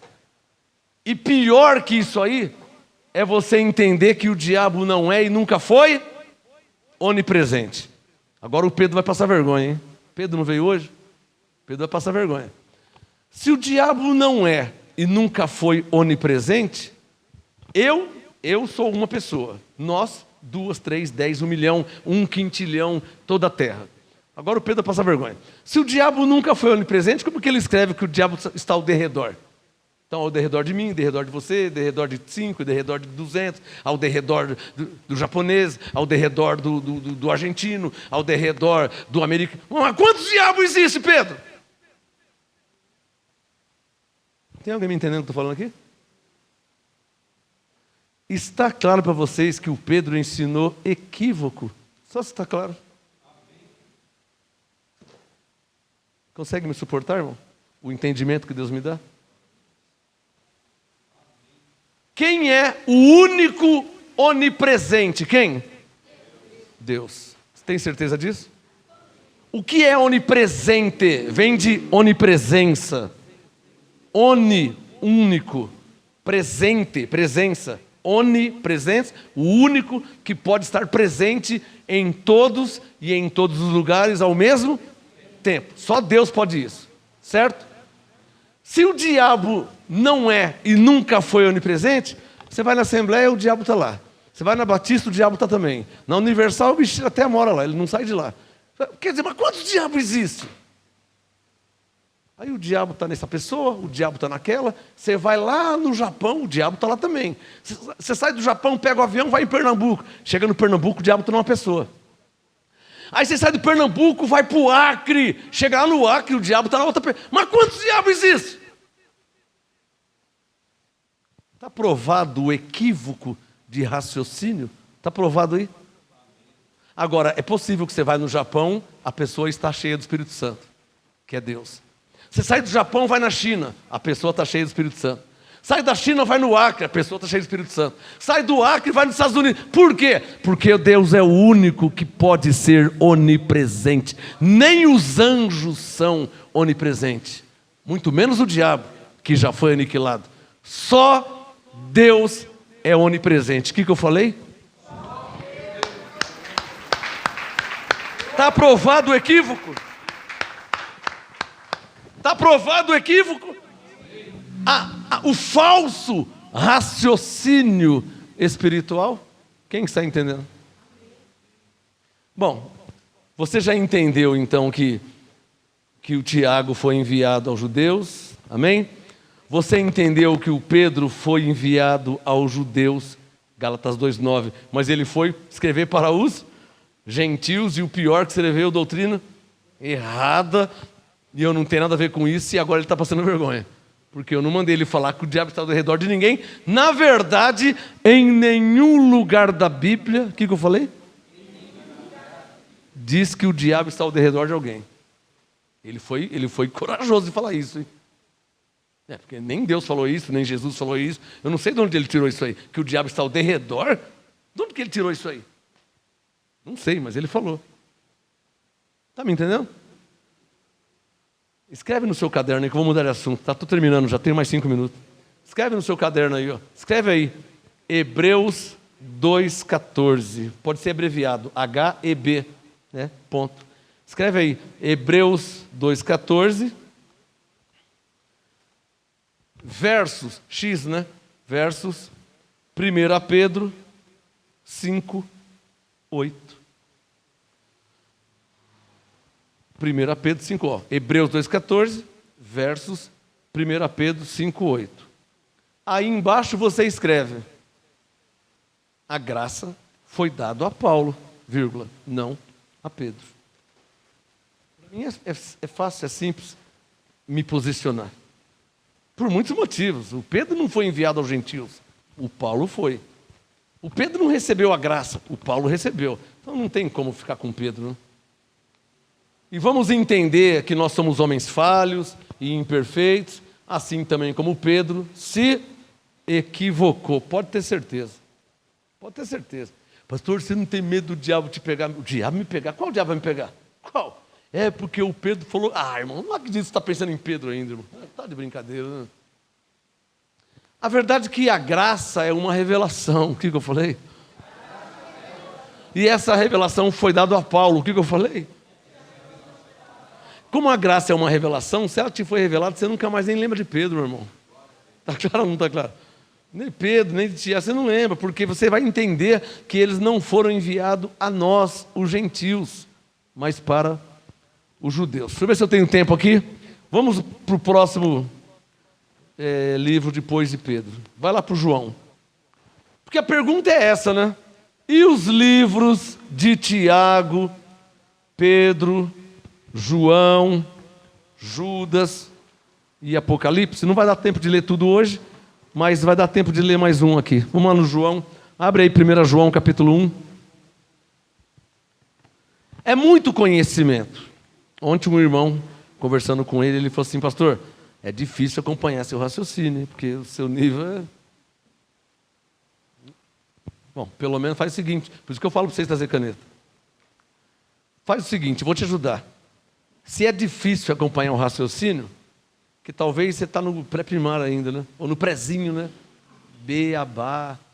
[SPEAKER 1] E pior que isso aí, é você entender que o diabo não é e nunca foi onipresente. Agora o Pedro vai passar vergonha, hein? Pedro não veio hoje? Pedro vai passar vergonha. Se o diabo não é e nunca foi onipresente, eu sou uma pessoa. Nós, 2, 3, 10, 1 milhão, 1 quintilhão, toda a terra. Agora o Pedro vai passar vergonha. Se o diabo nunca foi onipresente, como que ele escreve que o diabo está ao derredor? Então, ao derredor de mim, ao derredor de você, ao derredor de 5, ao derredor de 200, ao derredor do japonês, ao derredor do argentino, ao derredor do americano. Mas quantos diabos existem, Pedro? Tem alguém me entendendo o que eu estou falando aqui? Está claro para vocês que o Pedro ensinou equívoco? Só se está claro. Consegue me suportar, irmão? O entendimento que Deus me dá? Quem é o único onipresente? Quem? Deus. Você tem certeza disso? O que é onipresente? Vem de onipresença. Oni, único. Presente, presença. Onipresença, o único que pode estar presente em todos e em todos os lugares ao mesmo tempo. Só Deus pode isso, certo? Se o diabo não é e nunca foi onipresente, você vai na Assembleia, o diabo está lá. Você vai na Batista, o diabo está também. Na Universal, o bicho até mora lá, ele não sai de lá. Quer dizer, mas quantos diabos existem? Aí o diabo está nessa pessoa, o diabo está naquela. Você vai lá no Japão, o diabo está lá também. Você sai do Japão, pega o avião, vai em Pernambuco. Chega no Pernambuco, o diabo está numa pessoa. Aí você sai do Pernambuco, vai para o Acre. Chega lá no Acre, o diabo está na outra pessoa. Mas quantos diabos existem? Está provado o equívoco de raciocínio? Está provado aí? Agora, é possível que você vai no Japão, a pessoa está cheia do Espírito Santo, que é Deus. Você sai do Japão, vai na China, a pessoa está cheia do Espírito Santo. Sai da China, vai no Acre, a pessoa está cheia do Espírito Santo. Sai do Acre, vai nos Estados Unidos. Por quê? Porque Deus é o único que pode ser onipresente. Nem os anjos são onipresentes. Muito menos o diabo, que já foi aniquilado. Só Deus é onipresente. O que eu falei? Está aprovado o equívoco? Está aprovado o equívoco? O falso raciocínio espiritual? Quem está entendendo? Bom, você já entendeu então que o Tiago foi enviado aos judeus? Amém? Você entendeu que o Pedro foi enviado aos judeus? Gálatas 2:9. Mas ele foi escrever para os gentios e o pior que escreveu doutrina errada. E eu não tenho nada a ver com isso e agora ele está passando vergonha. Porque eu não mandei ele falar que o diabo está ao redor de ninguém. Na verdade, em nenhum lugar da Bíblia, o que eu falei? Diz que o diabo está ao redor de alguém. Ele foi corajoso de falar isso, hein? Porque nem Deus falou isso, nem Jesus falou isso. Eu não sei de onde ele tirou isso aí. Que o diabo está ao derredor? De onde que ele tirou isso aí? Não sei, mas ele falou. Está me entendendo? Escreve no seu caderno aí que eu vou mudar de assunto. Está tudo terminando, já tenho mais 5 minutos. Escreve no seu caderno aí, ó. Escreve aí. Hebreus 2,14. Pode ser abreviado. H-E-B. Né? Ponto. Escreve aí. Hebreus 2,14. Versos, X, né? Versos 1 Pedro 5, 8. 1 Pedro 5, ó. Hebreus 2,14, versos 1 Pedro 5, 8. Aí embaixo você escreve: a graça foi dada a Paulo, vírgula, não a Pedro. Para mim é fácil, é simples me posicionar. Por muitos motivos. O Pedro não foi enviado aos gentios, o Paulo foi. O Pedro não recebeu a graça, o Paulo recebeu. Então não tem como ficar com Pedro, não. E vamos entender que nós somos homens falhos e imperfeitos, assim também como Pedro se equivocou. Pode ter certeza. Pode ter certeza. Pastor, você não tem medo do diabo te pegar? O diabo me pegar? Qual diabo vai me pegar? Qual? É porque o Pedro falou... Ah, irmão, não acredito que você está pensando em Pedro ainda, irmão. Está de brincadeira, né? A verdade é que a graça é uma revelação. O que eu falei? E essa revelação foi dada a Paulo. O que eu falei? Como a graça é uma revelação, se ela te foi revelada, você nunca mais nem lembra de Pedro, meu irmão. Está claro ou não está claro? Nem Pedro, nem de Tiago, você não lembra, porque você vai entender que eles não foram enviados a nós, os gentios, mas para os judeus. Deixa eu ver se eu tenho tempo aqui. Vamos para o próximo livro depois de Pedro. Vai lá para o João. Porque a pergunta é essa, né? E os livros de Tiago, Pedro, João, Judas e Apocalipse? Não vai dar tempo de ler tudo hoje, mas vai dar tempo de ler mais um aqui. Vamos lá no João. Abre aí 1 João capítulo 1. É muito conhecimento. Ontem um irmão, conversando com ele, ele falou assim: pastor, é difícil acompanhar seu raciocínio, porque o seu nível é... Bom, pelo menos faz o seguinte, por isso que eu falo para vocês trazer caneta. Faz o seguinte, eu vou te ajudar. Se é difícil acompanhar o raciocínio, que talvez você está no pré-primário ainda, né? Ou no prézinho, né? B, A, B,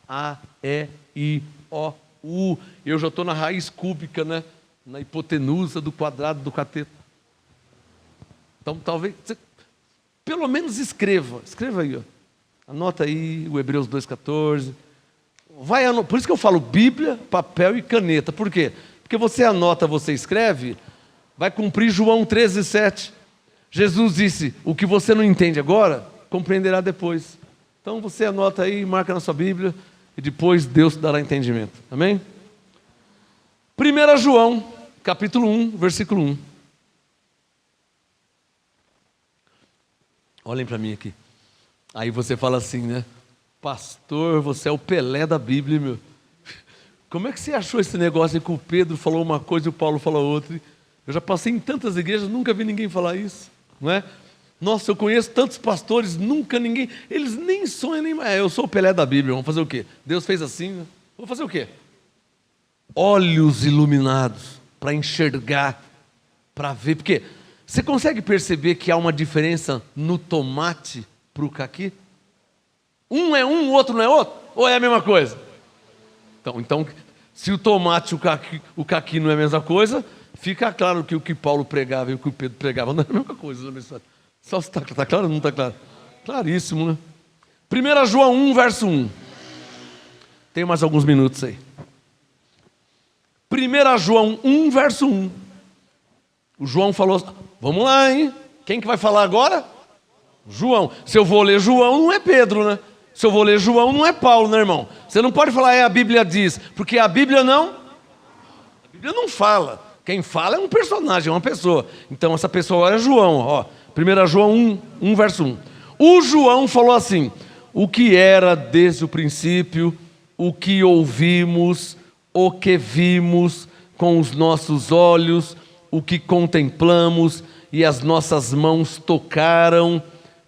[SPEAKER 1] A, E, I, O, U. Eu já estou na raiz cúbica, né? Na hipotenusa do quadrado do cateto. Então, talvez, você, pelo menos escreva aí, ó. Anota aí o Hebreus 2,14. Por isso que eu falo Bíblia, papel e caneta. Por quê? Porque você anota, você escreve, vai cumprir João 13,7. Jesus disse: o que você não entende agora, compreenderá depois. Então você anota aí, marca na sua Bíblia, e depois Deus dará entendimento. Amém? 1 João, capítulo 1, versículo 1. Olhem para mim aqui. Aí você fala assim, né? Pastor, você é o Pelé da Bíblia, meu. Como é que você achou esse negócio aí que o Pedro falou uma coisa e o Paulo falou outra? Eu já passei em tantas igrejas, nunca vi ninguém falar isso, não é? Nossa, eu conheço tantos pastores, nunca ninguém... Eles nem sonham, nem... eu sou o Pelé da Bíblia, vamos fazer o quê? Deus fez assim, né? Vou fazer o quê? Olhos iluminados para enxergar, para ver. Porque você consegue perceber que há uma diferença no tomate para o caqui? Um é um, o outro não é outro? Ou é a mesma coisa? Então se o tomate e o caqui não é a mesma coisa, fica claro que o que Paulo pregava e o que o Pedro pregava não é a mesma coisa. Só está claro ou não está claro? Claríssimo, né? 1 João 1, verso 1. Tem mais alguns minutos aí. 1 João 1, verso 1. O João falou, vamos lá, hein? Quem que vai falar agora? João. Se eu vou ler João, não é Pedro, né? Se eu vou ler João, não é Paulo, né, irmão? Você não pode falar, a Bíblia diz, porque a Bíblia não fala. Quem fala é um personagem, é uma pessoa. Então essa pessoa agora é João, ó. 1 João 1, verso 1. O João falou assim: o que era desde o princípio, o que ouvimos, o que vimos com os nossos olhos, o que contemplamos e as nossas mãos tocaram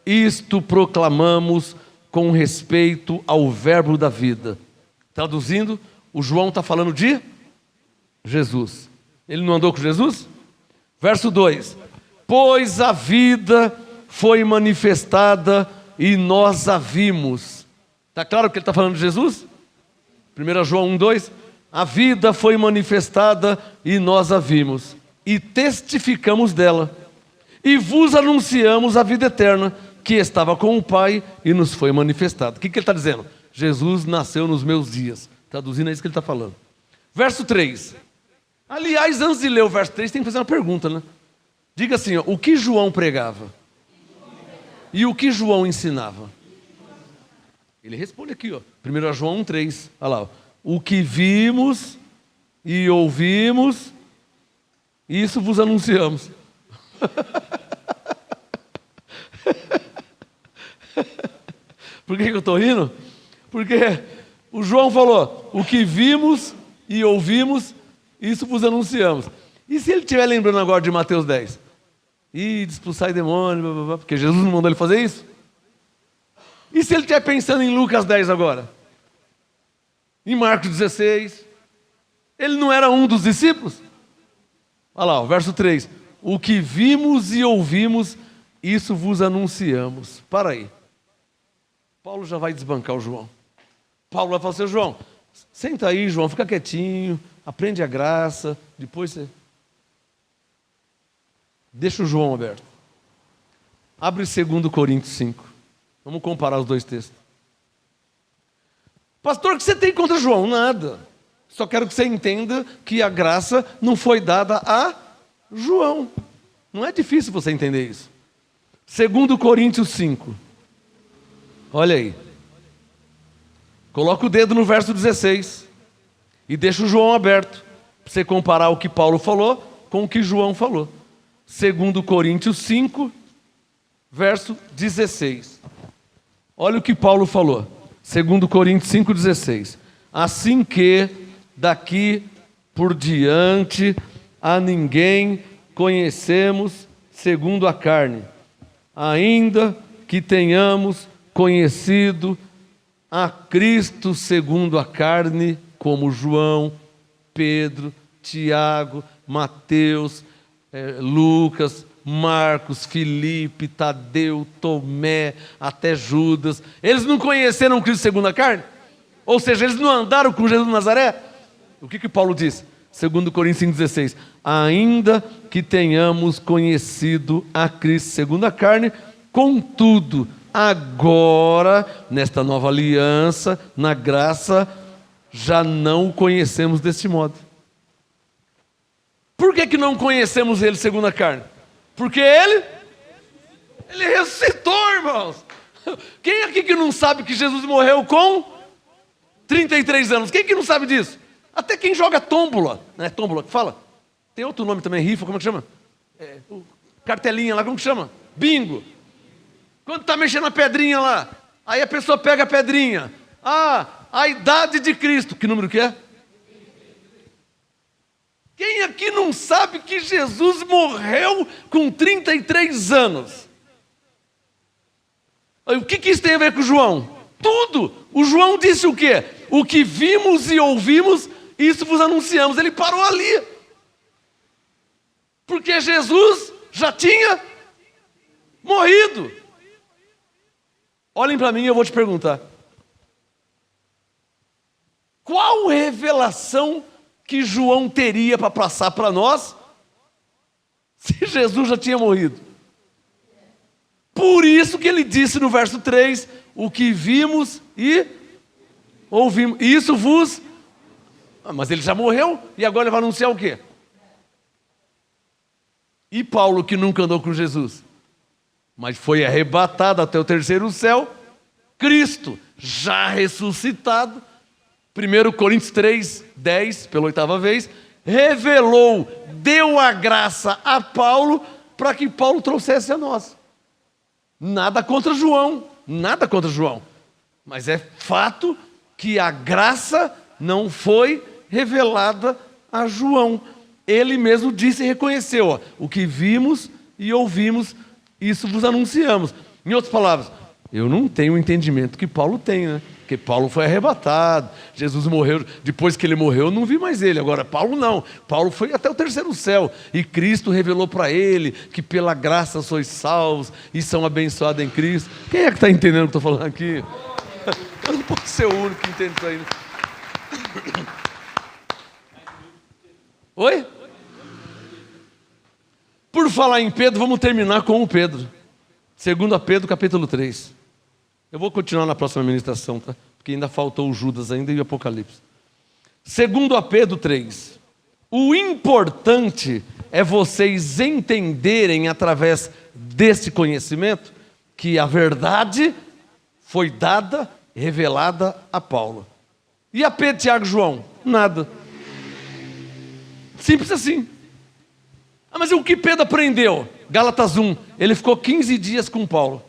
[SPEAKER 1] isto proclamamos com respeito ao verbo da vida. Traduzindo, o João está falando de Jesus. Ele não andou com Jesus? Verso 2: pois a vida foi manifestada e nós a vimos. Está claro que ele está falando de Jesus? 1 João 1:2: a vida foi manifestada e nós a vimos, e testificamos dela, e vos anunciamos a vida eterna, que estava com o Pai e nos foi manifestada. O que ele está dizendo? Jesus nasceu nos meus dias. Traduzindo, é isso que ele está falando. Verso 3. Aliás, antes de ler o verso 3, tem que fazer uma pergunta, né? Diga assim, ó, o que João pregava? E o que João ensinava? Ele responde aqui, ó, 1 João 1:3. Olha lá, ó. O que vimos e ouvimos, isso vos anunciamos. Por que eu estou rindo? Porque o João falou, o que vimos e ouvimos, isso vos anunciamos. E se ele estiver lembrando agora de Mateus 10? E de expulsar demônio, blá, blá, blá, porque Jesus não mandou ele fazer isso? E se ele estiver pensando em Lucas 10 agora? Em Marcos 16? Ele não era um dos discípulos? Olha lá, o verso 3. O que vimos e ouvimos, isso vos anunciamos. Para aí. Paulo já vai desbancar o João. Paulo vai falar assim, João, senta aí, João, fica quietinho, aprende a graça, depois você... Deixa o João aberto. Abre 2 Coríntios 5. Vamos comparar os dois textos. Pastor, o que você tem contra João? Nada. Só quero que você entenda que a graça não foi dada a João. Não é difícil você entender isso. 2 Coríntios 5. Olha aí. Coloca o dedo no verso 16. E deixa o João aberto. Para você comparar o que Paulo falou com o que João falou. 2 Coríntios 5, verso 16. Olha o que Paulo falou. 2 Coríntios 5,16. Assim que daqui por diante a ninguém conhecemos segundo a carne, ainda que tenhamos conhecido a Cristo segundo a carne, como João, Pedro, Tiago, Mateus, Lucas, Marcos, Filipe, Tadeu, Tomé, até Judas. Eles não conheceram Cristo segundo a carne? Ou seja, eles não andaram com Jesus de Nazaré? O que Paulo diz? 2 Coríntios 5,16. Ainda que tenhamos conhecido a Cristo segundo a carne, contudo, agora, nesta nova aliança, na graça, já não o conhecemos deste modo. Por que não conhecemos ele segundo a carne? Porque ele ressuscitou, irmãos. Quem aqui que não sabe que Jesus morreu com 33 anos? Quem que não sabe disso? Até quem joga tômbola, não é tômbola que fala? Tem outro nome também, rifa, como é que chama? Cartelinha lá, como que chama? Bingo. Quando está mexendo a pedrinha lá, aí a pessoa pega a pedrinha. Ah, a idade de Cristo. Que número que é? Quem aqui não sabe que Jesus morreu com 33 anos? O que isso tem a ver com o João? Tudo! O João disse o quê? O que vimos e ouvimos, isso vos anunciamos. Ele parou ali. Porque Jesus já tinha morrido. Olhem para mim e eu vou te perguntar. Qual revelação que João teria para passar para nós se Jesus já tinha morrido? Por isso que ele disse no verso 3, o que vimos e ouvimos, isso vos... Mas ele já morreu e agora ele vai anunciar o quê? E Paulo, que nunca andou com Jesus, mas foi arrebatado até o terceiro céu, Cristo já ressuscitado, 1 Coríntios 3, 10, pela 8ª vez, revelou, deu a graça a Paulo para que Paulo trouxesse a nós. Nada contra João, nada contra João. Mas é fato que a graça não foi revelada a João. Ele mesmo disse e reconheceu, ó, o que vimos e ouvimos, isso vos anunciamos. Em outras palavras, eu não tenho o entendimento que Paulo tem, né? Porque Paulo foi arrebatado, Jesus morreu, depois que ele morreu eu não vi mais ele. Agora Paulo não, Paulo foi até o terceiro céu e Cristo revelou para ele que pela graça sois salvos e são abençoados em Cristo. Quem é que está entendendo o que eu estou falando aqui? Eu não posso ser o único que entende isso aí. Oi? Por falar em Pedro, vamos terminar com o Pedro. 2 Pedro capítulo 3. Eu vou continuar na próxima ministração, tá? Porque ainda faltou o Judas ainda e o Apocalipse. 2 Pedro 3. O importante é vocês entenderem através desse conhecimento que a verdade foi dada, revelada a Paulo. E a Pedro, Tiago e João? Nada. Simples assim. Ah, mas o que Pedro aprendeu? Gálatas 1. Ele ficou 15 dias com Paulo.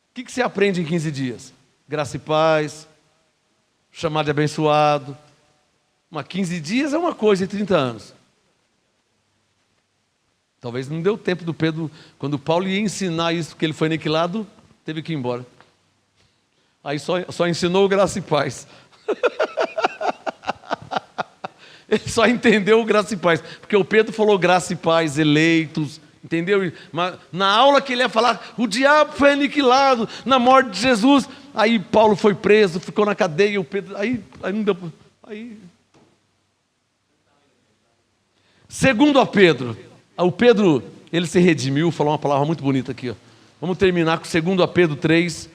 [SPEAKER 1] O que você aprende em 15 dias? Graça e paz, chamar de abençoado. Mas 15 dias é uma coisa e 30 anos. Talvez não deu tempo do Pedro, quando Paulo ia ensinar isso, que ele foi aniquilado, teve que ir embora. Aí só ensinou graça e paz. Ele só entendeu graça e paz, porque o Pedro falou graça e paz, eleitos, entendeu? Mas na aula que ele ia falar, o diabo foi aniquilado na morte de Jesus. Aí Paulo foi preso, ficou na cadeia, o Pedro, aí não deu. Segundo a Pedro, o Pedro, ele se redimiu, falou uma palavra muito bonita aqui. Ó. Vamos terminar com 2 a Pedro 3,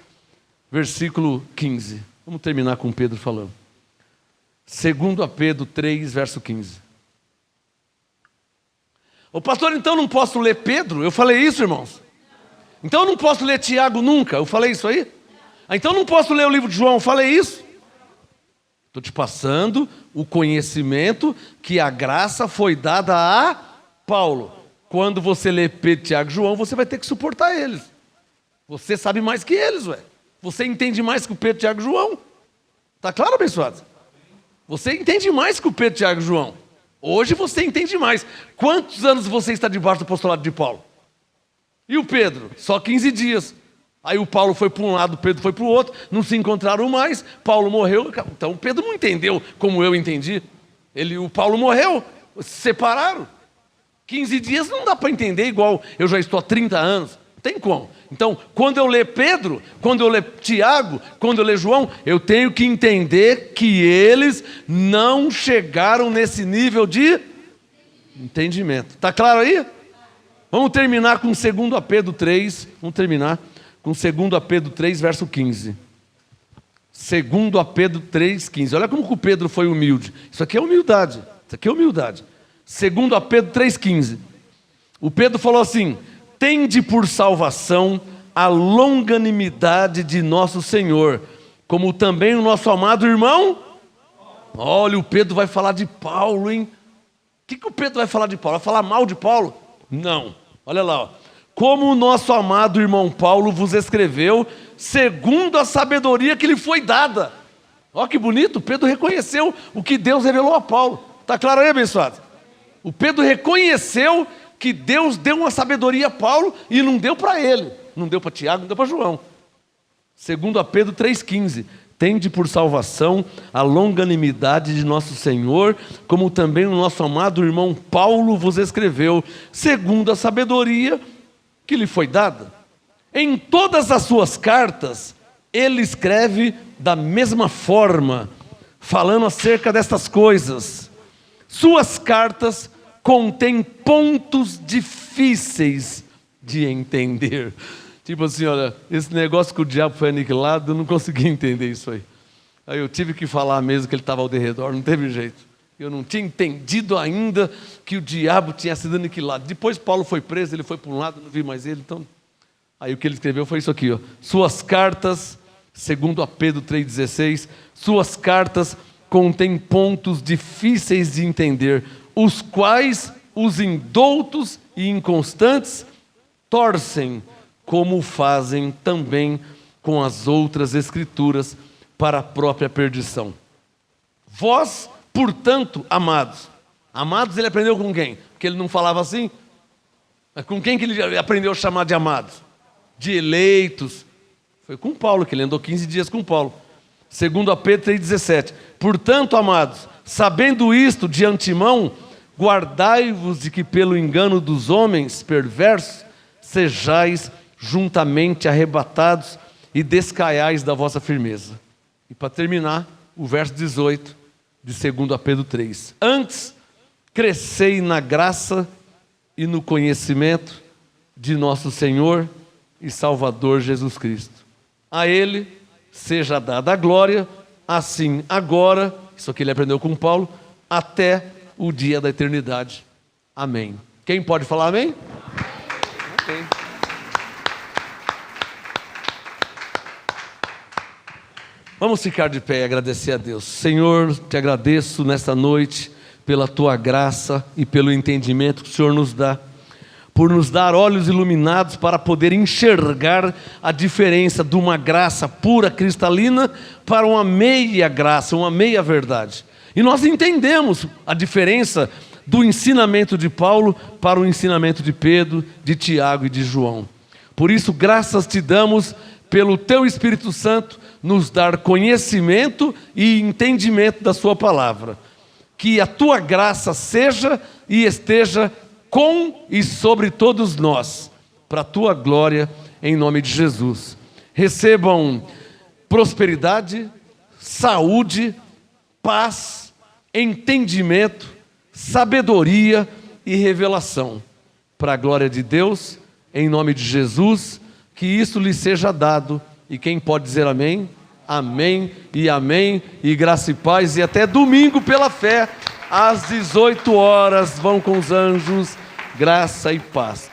[SPEAKER 1] versículo 15. Vamos terminar com Pedro falando. 2 a Pedro 3, verso 15. Ô pastor, então não posso ler Pedro? Eu falei isso, irmãos. Então eu não posso ler Tiago nunca? Eu falei isso aí? Então eu não posso ler o livro de João? Eu falei isso? Estou te passando o conhecimento que a graça foi dada a Paulo. Quando você lê Pedro, Tiago e João, você vai ter que suportar eles. Você sabe mais que eles, ué. Você entende mais que o Pedro, Tiago e João. Está claro, abençoados? Você entende mais que o Pedro, Tiago e João. Hoje você entende mais. Quantos anos você está debaixo do apostolado de Paulo? E o Pedro? Só 15 dias. Aí o Paulo foi para um lado, o Pedro foi para o outro, não se encontraram mais, Paulo morreu. Então o Pedro não entendeu como eu entendi. O Paulo morreu, se separaram. 15 dias não dá para entender igual eu já estou há 30 anos. Não tem como. Então, quando eu ler Pedro, quando eu ler Tiago, quando eu ler João, eu tenho que entender que eles não chegaram nesse nível de entendimento. Está claro aí? Vamos terminar com 2 Pedro 3. Vamos terminar com 2 Pedro 3, verso 15. 2 Pedro 3, 15. Olha como que o Pedro foi humilde. Isso aqui é humildade. Isso aqui é humildade. 2 Pedro 3, 15. O Pedro falou assim: tende por salvação a longanimidade de nosso Senhor, como também o nosso amado irmão. Olha, o Pedro vai falar de Paulo, hein? O que o Pedro vai falar de Paulo? Vai falar mal de Paulo? Não. Olha lá, ó. Como o nosso amado irmão Paulo vos escreveu, segundo a sabedoria que lhe foi dada. Olha que bonito, Pedro reconheceu o que Deus revelou a Paulo. Está claro aí, abençoado? O Pedro reconheceu que Deus deu uma sabedoria a Paulo e não deu para ele. Não deu para Tiago, não deu para João. 2 Pedro 3,15. Tende por salvação a longanimidade de nosso Senhor, como também o nosso amado irmão Paulo vos escreveu, segundo a sabedoria que lhe foi dada. Em todas as suas cartas, ele escreve da mesma forma, falando acerca destas coisas. Suas cartas contêm pontos difíceis de entender. Tipo assim, olha, esse negócio que o diabo foi aniquilado, eu não consegui entender isso aí. Aí eu tive que falar mesmo que ele estava ao derredor, não teve jeito. Eu não tinha entendido ainda que o diabo tinha sido aniquilado. Depois Paulo foi preso, ele foi para um lado, não vi mais ele. Então, aí o que ele escreveu foi isso aqui, ó. Suas cartas, segundo a Pedro 3,16, suas cartas contêm pontos difíceis de entender, os quais os indoutos e inconstantes torcem, como fazem também com as outras escrituras, para a própria perdição. Vós, portanto, amados. Amados ele aprendeu com quem? Porque ele não falava assim. Mas com quem que ele aprendeu a chamar de amados? de eleitos. Foi com Paulo, que ele andou 15 dias com Paulo. Segundo a Pedro 3,17. Portanto, amados, sabendo isto de antemão, guardai-vos de que pelo engano dos homens perversos sejais juntamente arrebatados e descaiais da vossa firmeza. E para terminar, o verso 18 de 2 Pedro 3. Antes, crescei na graça e no conhecimento de nosso Senhor e Salvador Jesus Cristo. A Ele seja dada a glória, assim agora, isso aqui ele aprendeu com Paulo, até o dia da eternidade. Amém. Quem pode falar amém? Amém. Vamos ficar de pé e agradecer a Deus. Senhor, te agradeço nesta noite pela tua graça e pelo entendimento que o Senhor nos dá, por nos dar olhos iluminados para poder enxergar a diferença de uma graça pura, cristalina, para uma meia graça, uma meia verdade. E nós entendemos a diferença do ensinamento de Paulo para o ensinamento de Pedro, de Tiago e de João. Por isso, graças te damos pelo teu Espírito Santo nos dar conhecimento e entendimento da sua palavra. Que a tua graça seja e esteja com e sobre todos nós, para a tua glória, em nome de Jesus. Recebam prosperidade, saúde, paz, entendimento, sabedoria e revelação, para a glória de Deus, em nome de Jesus, que isso lhe seja dado. E quem pode dizer amém? Amém e amém, e graça e paz, e até domingo pela fé, às 18 horas, vão com os anjos, graça e paz.